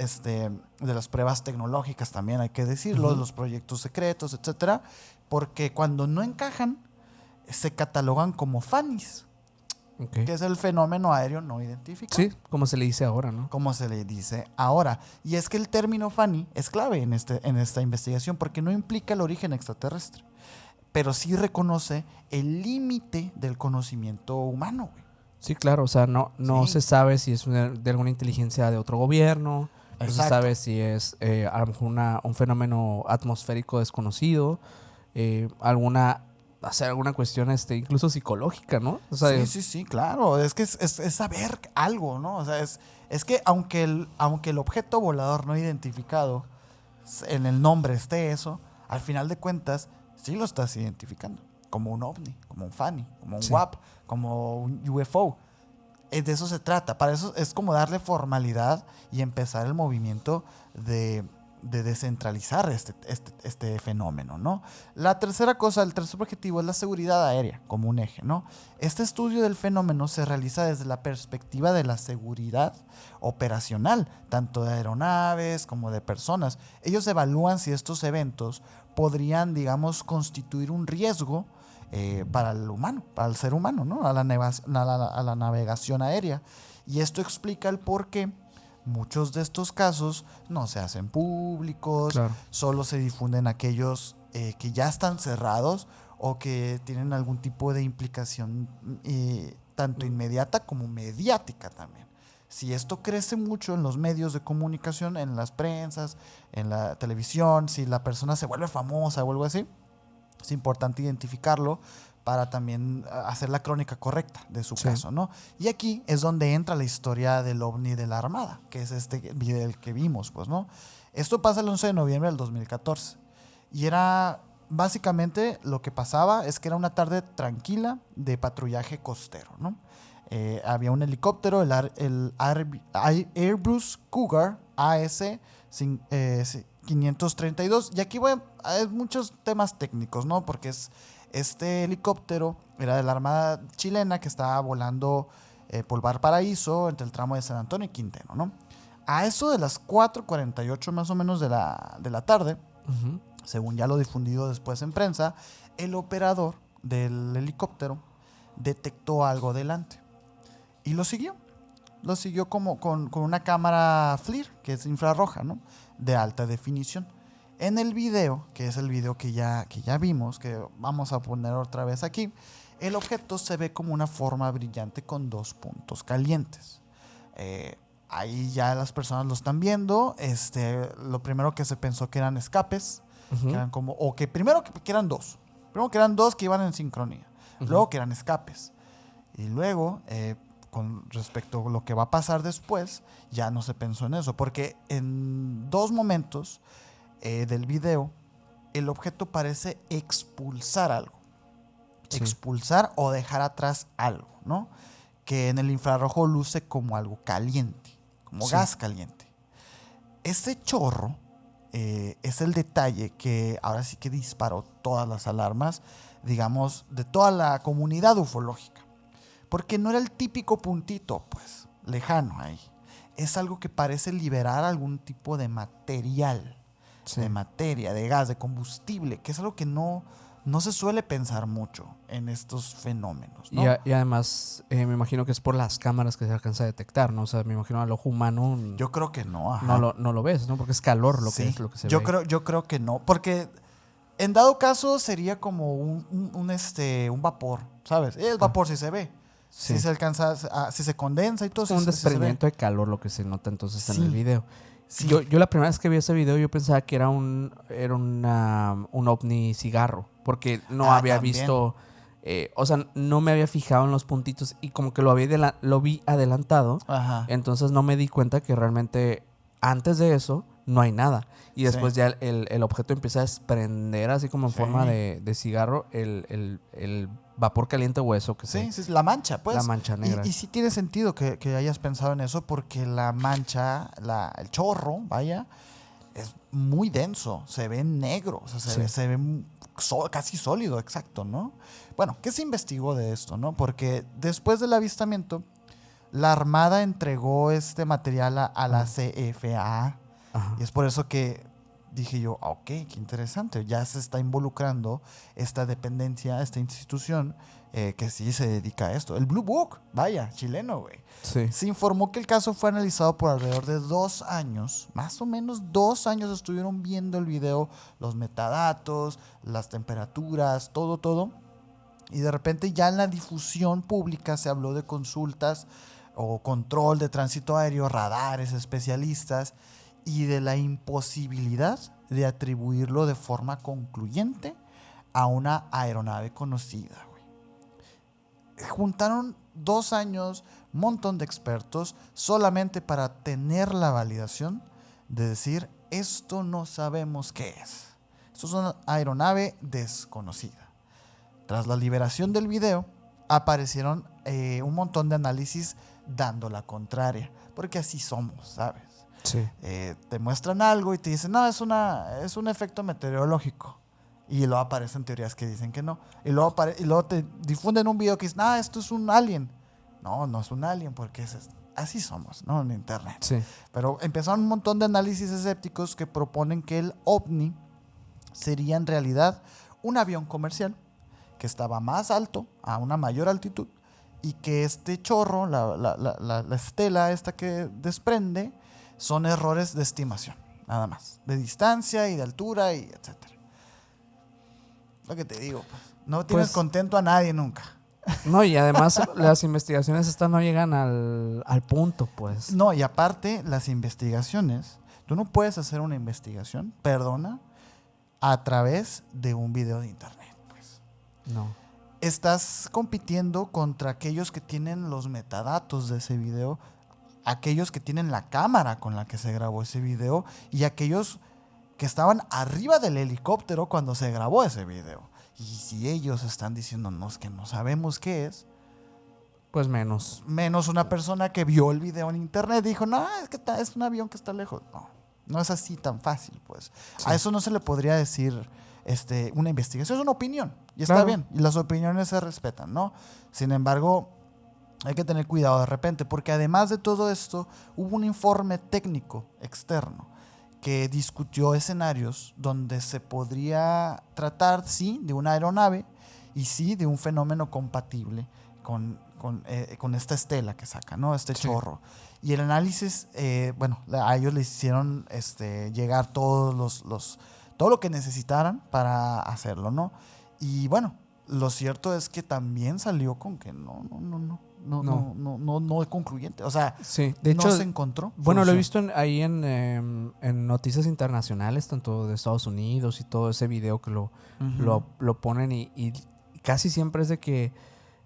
pruebas tecnológicas también hay que decirlo, de los proyectos secretos, etcétera, porque cuando no encajan se catalogan como FANIs, Ok. que es el fenómeno aéreo no identificado. Sí, como se le dice ahora, ¿no? Como se le dice ahora. Y es que el término FANI es clave en esta investigación porque no implica el origen extraterrestre, pero sí reconoce el límite del conocimiento humano, güey. Sí, claro, o sea, no Sí. se sabe si es de alguna inteligencia de otro gobierno, no se Exacto. sabe si es a lo mejor un fenómeno atmosférico desconocido, alguna cuestión incluso psicológica, ¿no? O sea, Sí, claro. Es que es saber algo, ¿no? O sea, es que aunque el objeto volador no identificado, en el nombre esté eso, al final de cuentas, sí lo estás identificando. Como un ovni, como un FANI, como un Sí. WAP, como un UFO. De eso se trata. Para eso es como darle formalidad y empezar el movimiento de descentralizar este fenómeno, ¿no? La tercera cosa, el tercer objetivo es la seguridad aérea como un eje, ¿no? Este estudio del fenómeno se realiza desde la perspectiva de la seguridad operacional, tanto de aeronaves como de personas. Ellos evalúan si estos eventos podrían, digamos, constituir un riesgo para el humano, para el ser humano, ¿no? A la navegación aérea. Y esto explica el por qué muchos de estos casos no se hacen públicos, claro. solo se difunden aquellos que ya están cerrados o que tienen algún tipo de implicación tanto inmediata como mediática también. Si esto crece mucho en los medios de comunicación, en las prensas, en la televisión, si la persona se vuelve famosa o algo así, es importante identificarlo para también hacer la crónica correcta de su caso, ¿no? Y aquí es donde entra la historia del ovni de la Armada, que es este video que vimos, pues, ¿no? Esto pasa el 11 de noviembre del 2014. Y era básicamente lo que pasaba es que era una tarde tranquila de patrullaje costero, ¿no? Había un helicóptero, Airbus Cougar AS 532. Y aquí hay muchos temas técnicos, ¿no? Porque este helicóptero era de la Armada chilena que estaba volando por Valparaíso entre el tramo de San Antonio y Quintero, ¿no? A eso de las 4:48 más o menos de la tarde, Ujú. según ya lo difundido después en prensa, el operador del helicóptero detectó algo delante y lo siguió. Lo siguió como con una cámara FLIR, que es infrarroja, ¿no? De alta definición. En el video, que es el video que ya vimos, que vamos a poner otra vez aquí, el objeto se ve como una forma brillante con 2 puntos calientes. Ahí ya las personas lo están viendo. Lo primero que se pensó que eran escapes, Ujú. que eran como, o que primero que eran dos. Primero que eran dos que iban en sincronía. Ujú. Luego que eran escapes. Y luego, con respecto a lo que va a pasar después, ya no se pensó en eso. Porque en 2 momentos del video, el objeto parece expulsar algo. Sí. Expulsar o dejar atrás algo, ¿no? Que en el infrarrojo luce como algo caliente, como Sí. gas caliente. Ese chorro es el detalle que ahora sí que disparó todas las alarmas, digamos, de toda la comunidad ufológica. Porque no era el típico puntito, pues, lejano ahí. Es algo que parece liberar algún tipo de material, Sí. de materia, de gas, de combustible, que es algo que no se suele pensar mucho en estos fenómenos, ¿no? Y además, me imagino que es por las cámaras que se alcanza a detectar, ¿no? O sea, me imagino al ojo humano Yo creo que no, ajá. no lo ves, ¿no? Porque es calor lo que Sí, es lo que se yo ve. creo que no, porque en dado caso sería como un vapor, ¿sabes? El vapor sí se ve, Sí. si se alcanza, si se condensa y todo, Es como un sí se ve. desprendimiento de calor lo que se nota entonces en el Sí, video. sí. Yo la primera vez que vi ese video yo pensaba que era un ovni cigarro, porque no había También. visto, o sea, no me había fijado en los puntitos y como que lo vi adelantado, Ajá. entonces no me di cuenta que realmente antes de eso no hay nada. Y después Sí. ya el objeto empieza a desprender así como en Sí. forma de cigarro el vapor caliente o eso que Sí, sí, la mancha, pues. la mancha negra. Y sí tiene sentido que hayas pensado en eso porque la mancha, el chorro, vaya, es muy denso, se ve negro, o sea, Sí. se ve casi sólido, exacto, ¿no? Bueno, ¿qué se investigó de esto, no? Porque después del avistamiento, la Armada entregó este material a la CFA Ajá. y es por eso que dije yo, ok, qué interesante, ya se está involucrando esta dependencia, esta institución que sí se dedica a esto. El Blue Book, vaya, chileno, güey. Sí. Se informó que el caso fue analizado por alrededor de 2 años, más o menos 2 años estuvieron viendo el video, los metadatos, las temperaturas, todo. Y de repente ya en la difusión pública se habló de consultas o control de tránsito aéreo, radares, especialistas y de la imposibilidad de atribuirlo de forma concluyente a una aeronave conocida, güey. Juntaron 2 años, un montón de expertos, solamente para tener la validación de decir, esto no sabemos qué es. Esto es una aeronave desconocida. Tras la liberación del video, aparecieron un montón de análisis dando la contraria, porque así somos, ¿sabes? Sí. Te muestran algo y te dicen, no, es un efecto meteorológico. Y luego aparecen teorías que dicen que no. Y luego te difunden un video que dice, esto es un alien. No, no es un alien, porque así somos, ¿no? En internet. Sí. Pero empezaron un montón de análisis escépticos que proponen que el ovni sería en realidad un avión comercial que estaba más alto, a una mayor altitud, y que este chorro, la estela esta que desprende, son errores de estimación, nada más, de distancia y de altura y etcétera. Lo que te digo, pues, no tienes Pues, contento a nadie nunca. No, y además las investigaciones estas no llegan al punto, pues. No, y aparte, las investigaciones, tú no puedes hacer una investigación, perdona, a través de un video de internet, pues. No. Estás compitiendo contra aquellos que tienen los metadatos de ese video, aquellos que tienen la cámara con la que se grabó ese video y aquellos que estaban arriba del helicóptero cuando se grabó ese video. Y si ellos están diciéndonos que no sabemos qué es, pues menos. Menos una persona que vio el video en internet y dijo, no, es que es un avión que está lejos. No, no es así tan fácil, pues. Sí. A eso no se le podría decir una investigación, es una opinión. Y está bien, y las opiniones se respetan, ¿no? Sin embargo, hay que tener cuidado de repente, porque además de todo esto, hubo un informe técnico externo que discutió escenarios donde se podría tratar, sí, de una aeronave y sí, de un fenómeno compatible con esta estela que saca, ¿no? Este chorro. Y el análisis, a ellos les hicieron llegar todo lo que necesitaran para hacerlo, ¿no? Y bueno, lo cierto es que también salió con que no es concluyente. O sea, sí, de hecho, no se encontró. Bueno, lo he visto ahí en noticias internacionales, tanto de Estados Unidos y todo ese video que lo ponen y casi siempre es de que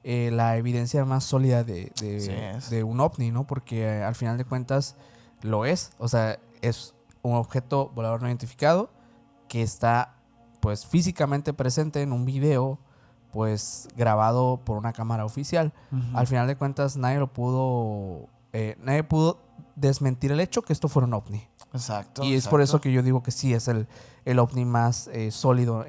la evidencia más sólida de un ovni, ¿no? Porque al final de cuentas lo es. O sea, es un objeto volador no identificado que está pues físicamente presente en un video pues grabado por una cámara oficial. Al final de cuentas nadie pudo desmentir el hecho que esto fuera un ovni. Exacto. Y es por eso que yo digo que sí es el ovni más sólido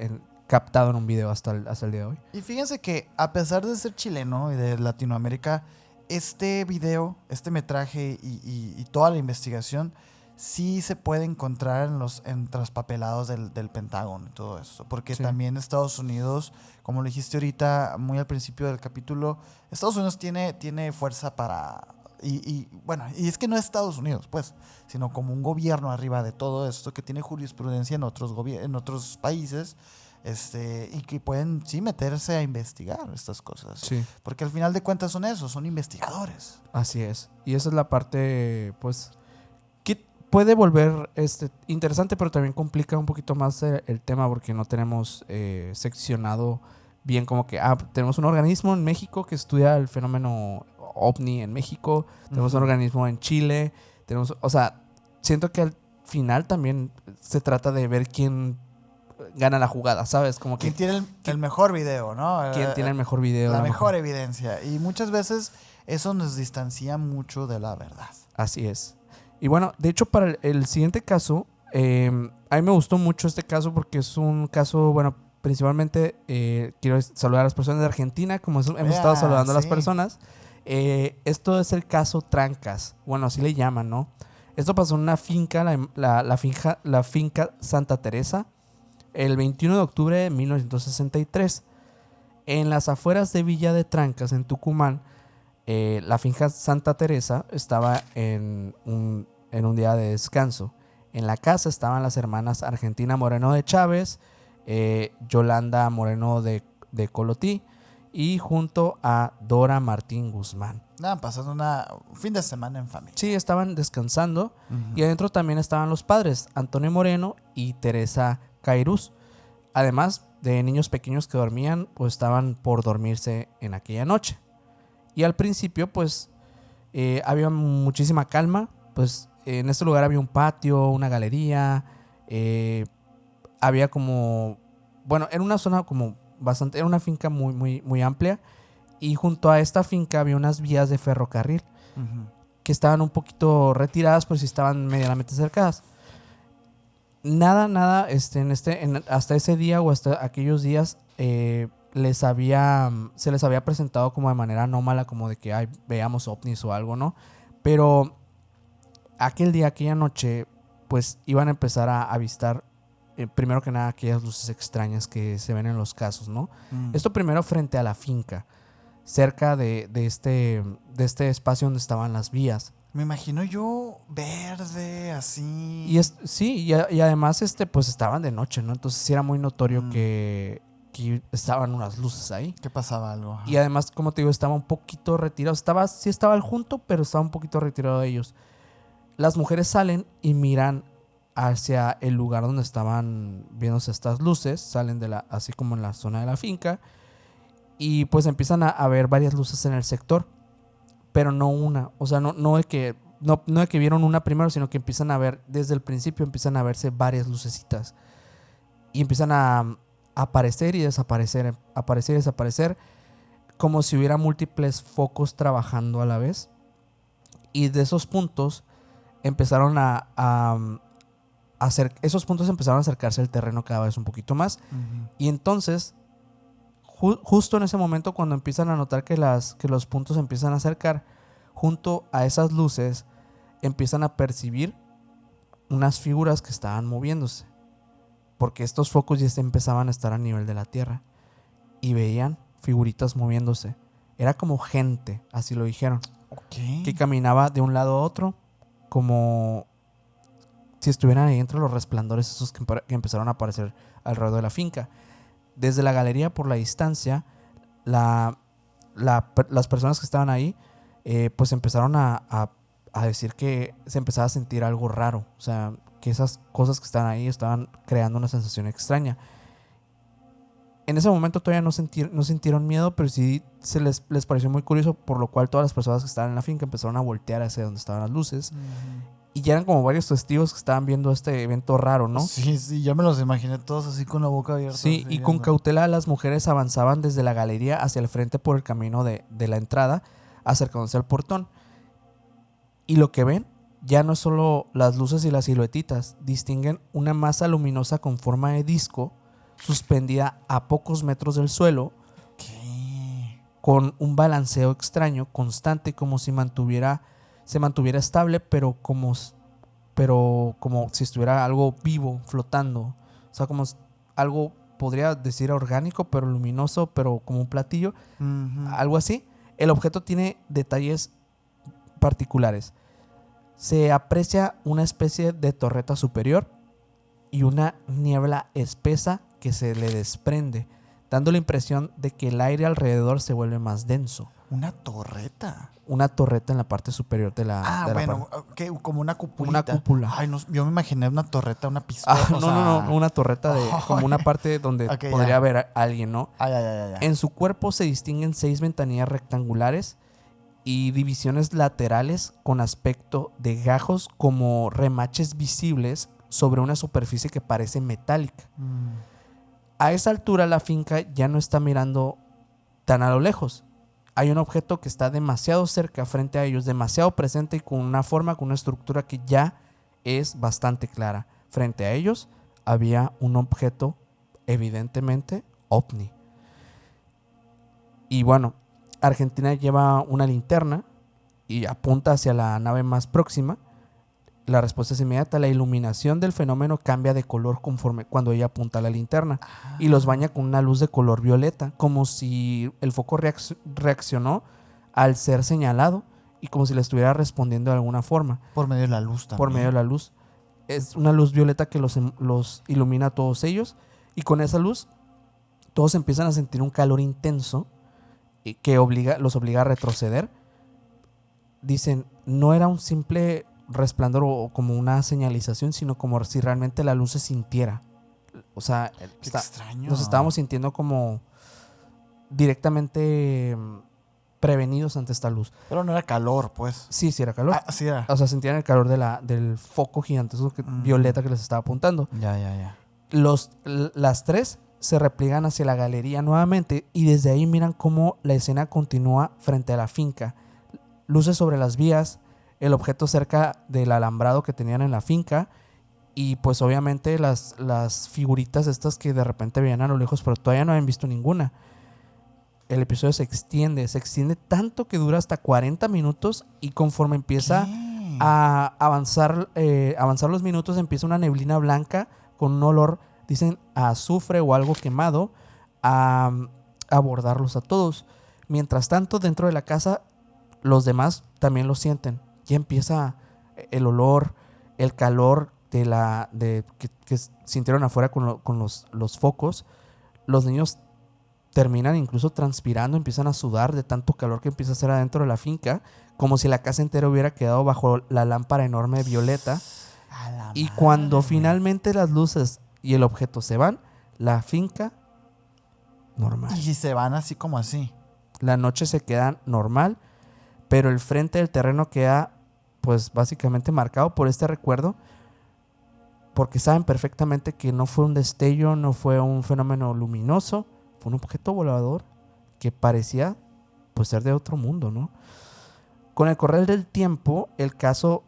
captado en un video hasta el día de hoy. Y fíjense que a pesar de ser chileno y de Latinoamérica, este video, este metraje y toda la investigación sí se puede encontrar en traspapelados del Pentágono y todo eso. Porque también Estados Unidos, como lo dijiste ahorita muy al principio del capítulo, Estados Unidos tiene fuerza para... Y es que no es Estados Unidos, pues, sino como un gobierno arriba de todo esto que tiene jurisprudencia en otros países. Y que pueden meterse a investigar estas cosas. Sí. Porque al final de cuentas son investigadores. Así es. Y esa es la parte, pues, que puede volver interesante, pero también complica un poquito más el tema porque no tenemos seccionado bien como que, tenemos un organismo en México que estudia el fenómeno ovni en México, tenemos un organismo en Chile, siento que al final también se trata de ver quién gana la jugada, ¿sabes? Como que ¿quién tiene el mejor video, no? ¿Quién tiene el mejor video? La mejor evidencia. Y muchas veces eso nos distancia mucho de la verdad. Así es. Y bueno, de hecho, para el siguiente caso, a mí me gustó mucho este caso porque es un caso, bueno, principalmente quiero saludar a las personas de Argentina, como hemos estado saludando a las personas. Esto es el caso Trancas. Bueno, así le llaman, ¿no? Esto pasó en una finca, la finca Santa Teresa, el 21 de octubre de 1963. En las afueras de Villa de Trancas, en Tucumán, la finca Santa Teresa estaba en un día de descanso. En la casa estaban las hermanas Argentina Moreno de Chávez, Yolanda Moreno de Colotí y junto a Dora Martín Guzmán. Pasando un fin de semana en familia. Sí, estaban descansando. Y adentro también estaban los padres, Antonio Moreno y Teresa Cairús. Además de niños pequeños que dormían o estaban por dormirse en aquella noche. Y al principio pues había muchísima calma. Pues en este lugar había un patio, una galería. Había como... Bueno, era una zona como bastante... Era una finca muy, muy, muy amplia. Y junto a esta finca había unas vías de ferrocarril que estaban un poquito retiradas, pero sí estaban medianamente cercadas. Nada, hasta ese día o hasta aquellos días se les había presentado como de manera anómala, como de que veamos ovnis o algo, ¿no? Pero aquella noche, pues iban a empezar a avistar, primero que nada, aquellas luces extrañas que se ven en los casos, ¿no? Esto primero frente a la finca, cerca de este espacio donde estaban las vías. Me imagino yo verde, así. Y además pues estaban de noche, ¿no? Entonces sí era muy notorio que estaban unas luces ahí. Que pasaba algo. Y además, como te digo, estaba un poquito retirado. Sí estaba al junto, pero estaba un poquito retirado de ellos. Las mujeres salen y miran hacia el lugar donde estaban viéndose estas luces. Salen así como en la zona de la finca. Y pues empiezan a ver varias luces en el sector. Pero no una. O sea, no de que no de que vieron una primero, sino que empiezan a ver, desde el principio empiezan a verse varias lucecitas. Y empiezan a aparecer y desaparecer, aparecer y desaparecer, como si hubiera múltiples focos trabajando a la vez. Y de esos puntos empezaron esos puntos empezaron a acercarse al terreno cada vez un poquito más. Ujú. Y entonces, justo en ese momento, cuando empiezan a notar que los puntos se empiezan a acercar, junto a esas luces, empiezan a percibir unas figuras que estaban moviéndose. Porque estos focos ya empezaban a estar a nivel de la tierra. Y veían figuritas moviéndose. Era como gente, así lo dijeron. Ok. Que caminaba de un lado a otro, como si estuvieran ahí entre los resplandores esos que empezaron a aparecer alrededor de la finca. Desde la galería, por la distancia, las personas que estaban ahí, pues empezaron a decir que se empezaba a sentir algo raro. O sea, que esas cosas que estaban ahí estaban creando una sensación extraña. En ese momento todavía no sintieron miedo, pero sí les pareció muy curioso, por lo cual todas las personas que estaban en la finca empezaron a voltear hacia donde estaban las luces. Y ya eran como varios testigos que estaban viendo este evento raro, ¿no? Sí, ya me los imaginé todos así con la boca abierta. Sí, así y con viendo. cautela las mujeres avanzaban desde la galería hacia el frente por el camino de la entrada, acercándose al portón. Y lo que ven ya no es solo las luces y las siluetitas, distinguen una masa luminosa con forma de disco suspendida a pocos metros del suelo, ¿Qué? con un balanceo extraño, constante, como si se mantuviera estable, pero como si estuviera algo vivo, flotando. O sea, como algo, podría decir orgánico, pero luminoso, pero como un platillo, algo así. El objeto tiene detalles particulares. Se aprecia una especie de torreta superior y una niebla espesa que se le desprende, dando la impresión de que el aire alrededor se vuelve más denso. Una torreta. Una torreta en la parte superior de la... Bueno, como una cupulita. Como una cúpula. Ay, no, yo me imaginé una torreta, una pistola. No, una torreta de como una parte donde Ok, podría ya. haber a alguien, ¿no? Ya. En su cuerpo se distinguen 6 ventanillas rectangulares y divisiones laterales con aspecto de gajos como remaches visibles sobre una superficie que parece metálica. A esa altura la finca ya no está mirando tan a lo lejos. Hay un objeto que está demasiado cerca frente a ellos, demasiado presente y con una forma, con una estructura que ya es bastante clara. Frente a ellos había un objeto evidentemente ovni. Y bueno, Argentina lleva una linterna y apunta hacia la nave más próxima. La respuesta es inmediata. La iluminación del fenómeno cambia de color conforme cuando ella apunta a la linterna y los baña con una luz de color violeta, como si el foco reaccionó al ser señalado y como si le estuviera respondiendo de alguna forma. Por medio de la luz también. Por medio de la luz. Es una luz violeta que los ilumina a todos ellos y con esa luz todos empiezan a sentir un calor intenso que los obliga a retroceder. Dicen, no era un simple resplandor o como una señalización, sino como si realmente la luz se sintiera. O sea, Extraño. nos estábamos sintiendo como directamente prevenidos ante esta luz. Pero no era calor, pues. Sí era calor. Sí era. O sea, sentían el calor del foco gigantesco violeta que les estaba apuntando. Ya. Las tres se repliegan hacia la galería nuevamente y desde ahí miran cómo la escena continúa frente a la finca. Luces sobre las vías, el objeto cerca del alambrado que tenían en la finca y pues obviamente las figuritas estas que de repente veían a lo lejos, pero todavía no habían visto ninguna. El episodio se extiende tanto que dura hasta 40 minutos y conforme empieza a avanzar los minutos, empieza una neblina blanca con un olor, dicen, a azufre o algo quemado, a abordarlos a todos. Mientras tanto, dentro de la casa, los demás también lo sienten. Ya empieza el olor, el calor que sintieron afuera con los focos. Los niños terminan incluso transpirando, empiezan a sudar de tanto calor que empieza a hacer adentro de la finca, como si la casa entera hubiera quedado bajo la lámpara enorme violeta. Y cuando finalmente las luces y el objeto se van, la finca normal. Y se van así como así. La noche se queda normal, pero el frente del terreno queda pues básicamente marcado por este recuerdo, porque saben perfectamente que no fue un destello, no fue un fenómeno luminoso, fue un objeto volador que parecía pues ser de otro mundo, ¿no? Con el correr del tiempo, al caso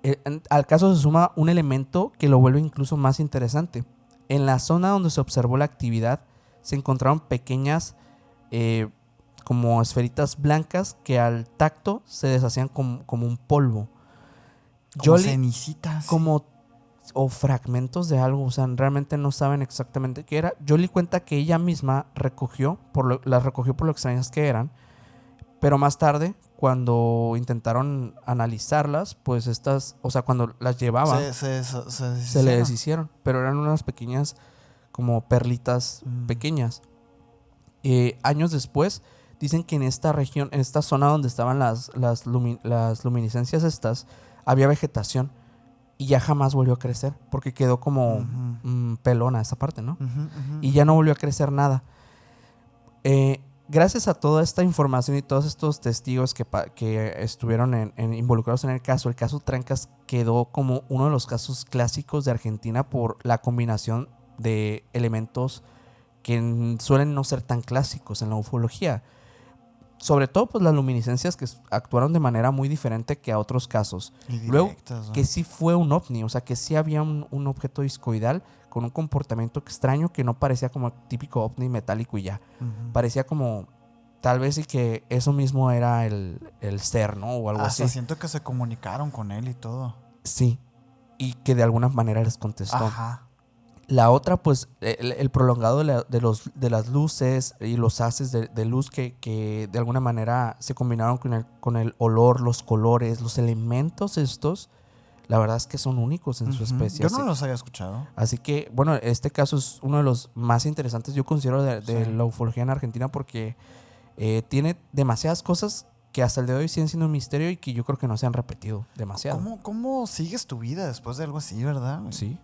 se suma un elemento que lo vuelve incluso más interesante. En la zona donde se observó la actividad se encontraron pequeñas como esferitas blancas que al tacto se deshacían como un polvo. Como cenicitas. O fragmentos de algo, o sea, realmente no saben exactamente qué era. Jolie cuenta que ella misma las recogió por lo extrañas que eran, pero más tarde, cuando intentaron analizarlas, pues estas, o sea, cuando las llevaba, se le deshicieron, pero eran unas pequeñas como perlitas pequeñas. Años después, dicen que en esta región, en esta zona donde estaban las luminiscencias estas, había vegetación y ya jamás volvió a crecer porque quedó como pelona esa parte, ¿no? Y ya no volvió a crecer nada. Gracias a toda esta información y todos estos testigos que estuvieron involucrados en el caso Trancas quedó como uno de los casos clásicos de Argentina por la combinación de elementos que suelen no ser tan clásicos en la ufología. Sobre todo pues las luminiscencias que actuaron de manera muy diferente que a otros casos. Luego ¿no? Que sí fue un ovni, o sea que sí había un objeto discoidal con un comportamiento extraño que no parecía como el típico ovni metálico y ya. Parecía como tal vez y que eso mismo era el ser, ¿no? O algo así. Siento que se comunicaron con él y todo. Sí, y que de alguna manera les contestó. Ajá. La otra, pues, el prolongado de las luces y los haces de luz que de alguna manera se combinaron con el olor, los colores, los elementos estos, la verdad es que son únicos en su especie. Yo no los había escuchado. Así que, bueno, este caso es uno de los más interesantes, yo considero, de la ufología en Argentina porque tiene demasiadas cosas que hasta el día de hoy siguen siendo un misterio y que yo creo que no se han repetido demasiado. ¿Cómo sigues tu vida después de algo así, verdad? Sí.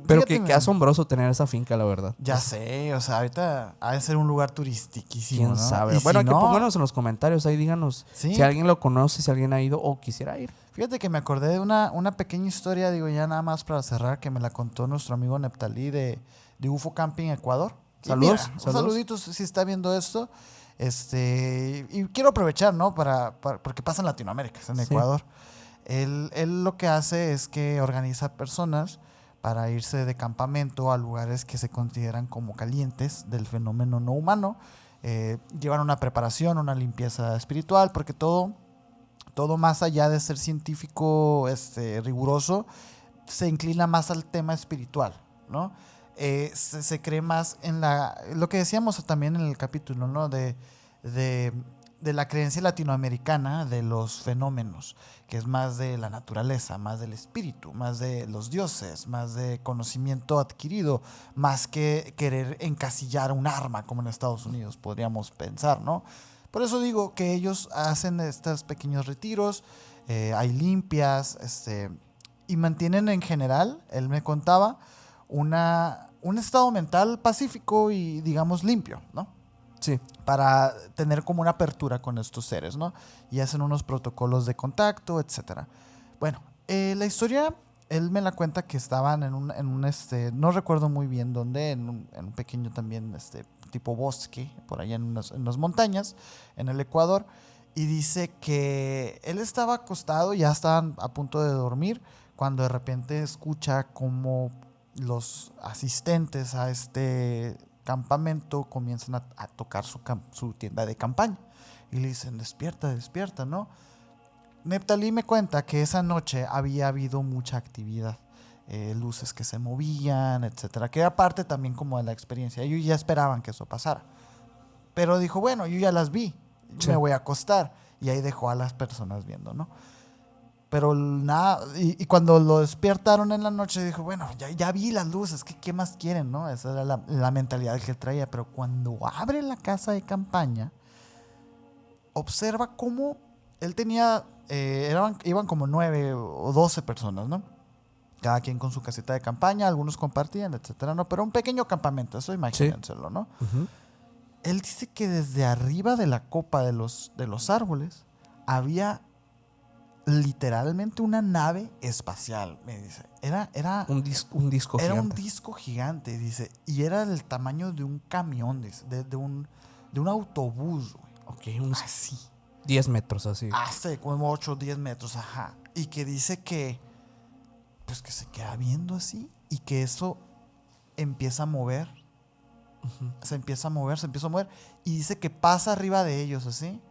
Pero qué asombroso tener esa finca, la verdad. Ya sé, o sea, ahorita ha de ser un lugar turistiquísimo, ¿Quién ¿no? sabe? Bueno, si pónganos en los comentarios, ahí díganos si alguien lo conoce, si alguien ha ido o quisiera ir. Fíjate que me acordé de una pequeña historia, digo ya nada más para cerrar, que me la contó nuestro amigo Neptalí de UFO Camping Ecuador. Saludos. Un saludito si está viendo esto. Y quiero aprovechar, ¿no? Porque pasa en Latinoamérica, es en Ecuador. Él lo que hace es que organiza personas para irse de campamento a lugares que se consideran como calientes del fenómeno no humano. Llevan una preparación, una limpieza espiritual, porque todo más allá de ser científico riguroso, se inclina más al tema espiritual, ¿no? Se cree más en lo que decíamos también en el capítulo, ¿no? De la creencia latinoamericana de los fenómenos, que es más de la naturaleza, más del espíritu, más de los dioses, más de conocimiento adquirido, más que querer encasillar un arma como en Estados Unidos podríamos pensar, ¿no? Por eso digo que ellos hacen estos pequeños retiros, hay limpias, y mantienen en general, él me contaba, un estado mental pacífico y digamos limpio, ¿no? Sí. Para tener como una apertura con estos seres, ¿no? Y hacen unos protocolos de contacto, etcétera. Bueno, la historia, él me la cuenta que estaban en un no recuerdo muy bien dónde, en un pequeño también, tipo bosque, por allá en unas montañas, en el Ecuador, y dice que él estaba acostado, ya estaban a punto de dormir, cuando de repente escucha como los asistentes a campamento comienzan a tocar su tienda de campaña y le dicen despierta, ¿no? Neptalí me cuenta que esa noche había habido mucha actividad, luces que se movían, etcétera, que era parte también como de la experiencia. Ellos ya esperaban que eso pasara, pero dijo, bueno, yo ya las vi, me voy a acostar, y ahí dejó a las personas viendo, ¿no? Pero nada, y cuando lo despertaron en la noche, dijo, bueno, ya vi las luces, ¿qué más quieren, no? Esa era la mentalidad que él traía. Pero cuando abre la casa de campaña, observa cómo él tenía, iban como 9 o 12 personas, ¿no? Cada quien con su casita de campaña, algunos compartían, etcétera, ¿no? Pero un pequeño campamento, eso imagínenselo, ¿no? Uh-huh. Él dice que desde arriba de la copa de los árboles había literalmente una nave espacial, me dice. Era Un disco Era un gigante. disco gigante, dice. Y era del tamaño de un camión, dice, de un autobús, güey. Ok, unos Así. 10 metros así. Hace como 8 o 10 metros, ajá. Y que dice que, pues que se queda viendo así y que eso empieza a mover. Se empieza a mover. Y dice que pasa arriba de ellos así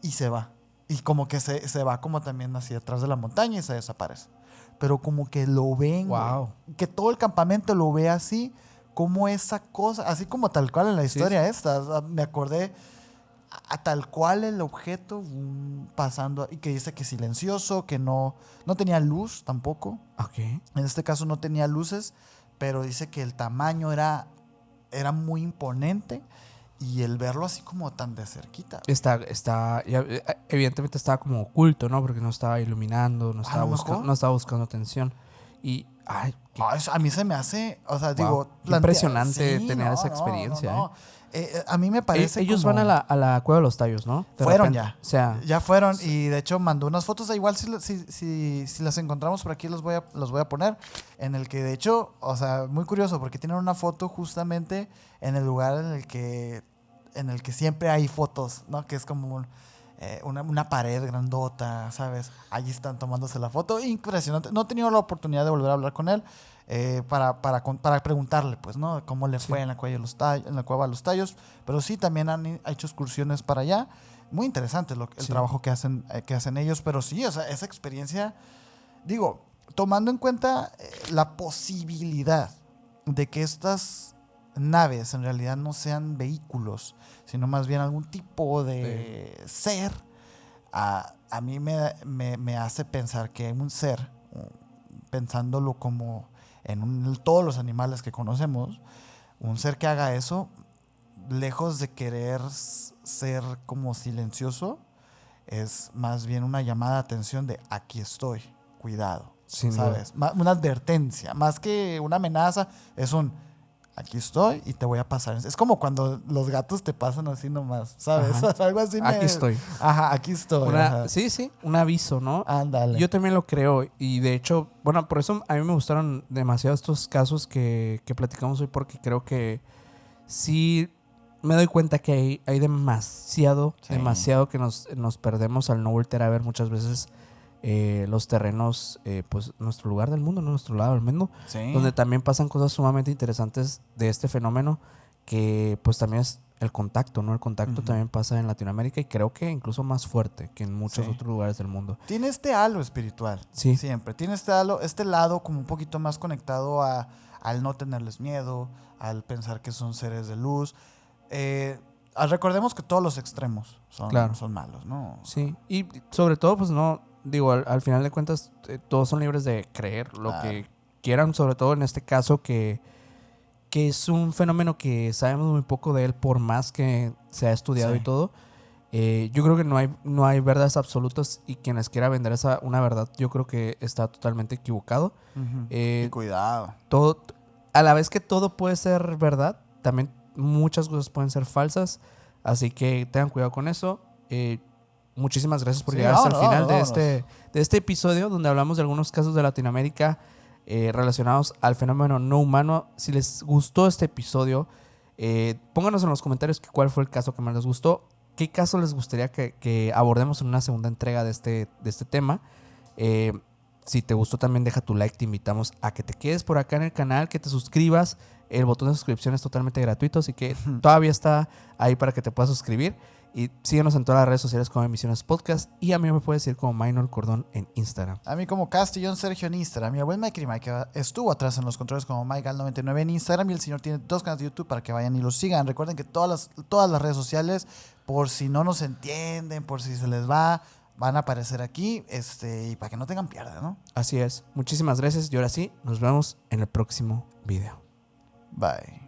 y se va. Y como que se va como también hacia atrás de la montaña y se desaparece. Pero como que lo ven, Wow. güey. Que todo el campamento lo ve así, como esa cosa, así como tal cual en la historia esta. O sea, me acordé a tal cual el objeto pasando y que dice que silencioso, que no tenía luz tampoco. Ok. En este caso no tenía luces, pero dice que el tamaño era muy imponente y el verlo así como tan de cerquita. Evidentemente estaba como oculto, ¿no? Porque no estaba iluminando, no A lo mejor. no estaba buscando atención. Y, A mí se me hace, o sea, wow, digo, qué impresionante tener esa experiencia. no. A mí me parece Ellos como... van a la Cueva de los Tallos, ¿no? De Fueron repente. ya. O sea, Ya fueron y de hecho mandó unas fotos. Igual si las encontramos por aquí los voy a poner. En el que de hecho, o sea, muy curioso porque tienen una foto justamente en el lugar en el que siempre hay fotos, ¿no? Que es como una pared grandota, ¿sabes? Allí están tomándose la foto. Impresionante. No he tenido la oportunidad de volver a hablar con él para preguntarle, pues, ¿no? Cómo le fue en la Cueva de los Tallos. Pero sí, también han hecho excursiones para allá. Muy interesante el trabajo que hacen ellos. Pero sí, o sea, esa experiencia, digo, tomando en cuenta la posibilidad de que estas naves en realidad no sean vehículos, sino más bien algún tipo de ser, a mí me hace pensar que un ser, pensándolo como en todos los animales que conocemos, un ser que haga eso, lejos de querer ser como silencioso, es más bien una llamada de atención de aquí estoy, cuidado, sin ¿sabes? Una advertencia, más que una amenaza, es un aquí estoy y te voy a pasar. Es como cuando los gatos te pasan así nomás, ¿sabes? Algo así. Aquí estoy. Ajá, aquí estoy. Sí, un aviso, ¿no? Ándale. Yo también lo creo y de hecho, bueno, por eso a mí me gustaron demasiado estos casos que platicamos hoy porque creo que sí me doy cuenta que hay demasiado que nos perdemos al no voltear a ver muchas veces los terrenos, pues nuestro lugar del mundo, ¿no? Nuestro lado del mundo, donde también pasan cosas sumamente interesantes de este fenómeno que pues también es el contacto, ¿no? El contacto también pasa en Latinoamérica y creo que incluso más fuerte que en muchos otros lugares del mundo. Tiene este halo espiritual, siempre. Tiene este lado como un poquito más conectado al no tenerles miedo, al pensar que son seres de luz. Recordemos que todos los extremos son malos, ¿no? Sí, y sobre todo pues no, digo, al final de cuentas todos son libres de creer lo que quieran, sobre todo en este caso que es un fenómeno que sabemos muy poco de él por más que se ha estudiado y todo. Yo creo que no hay verdades absolutas y quien les quiera vender una verdad yo creo que está totalmente equivocado. Y cuidado. Todo, a la vez que todo puede ser verdad, también muchas cosas pueden ser falsas, así que tengan cuidado con eso. Muchísimas gracias por llegar hasta el final de este episodio donde hablamos de algunos casos de Latinoamérica relacionados al fenómeno no humano. Si les gustó este episodio, pónganos en los comentarios cuál fue el caso que más les gustó, qué caso les gustaría que abordemos en una segunda entrega de este tema. Si te gustó también deja tu like, te invitamos a que te quedes por acá en el canal, que te suscribas. El botón de suscripción es totalmente gratuito, así que todavía está ahí para que te puedas suscribir. Y síguenos en todas las redes sociales como Emisiones Podcast. Y a mí me puedes seguir como Minor Cordón en Instagram. A mí como Castillón Sergio en Instagram. Mi abuelo Mike Mike estuvo atrás en los controles como MikeGal99 en Instagram. Y el señor tiene 2 canales de YouTube para que vayan y los sigan. Recuerden que todas las redes sociales, por si no nos entienden, por si se les van a aparecer aquí. Y para que no tengan pierde, ¿no? Así es. Muchísimas gracias. Y ahora sí, nos vemos en el próximo video. Bye.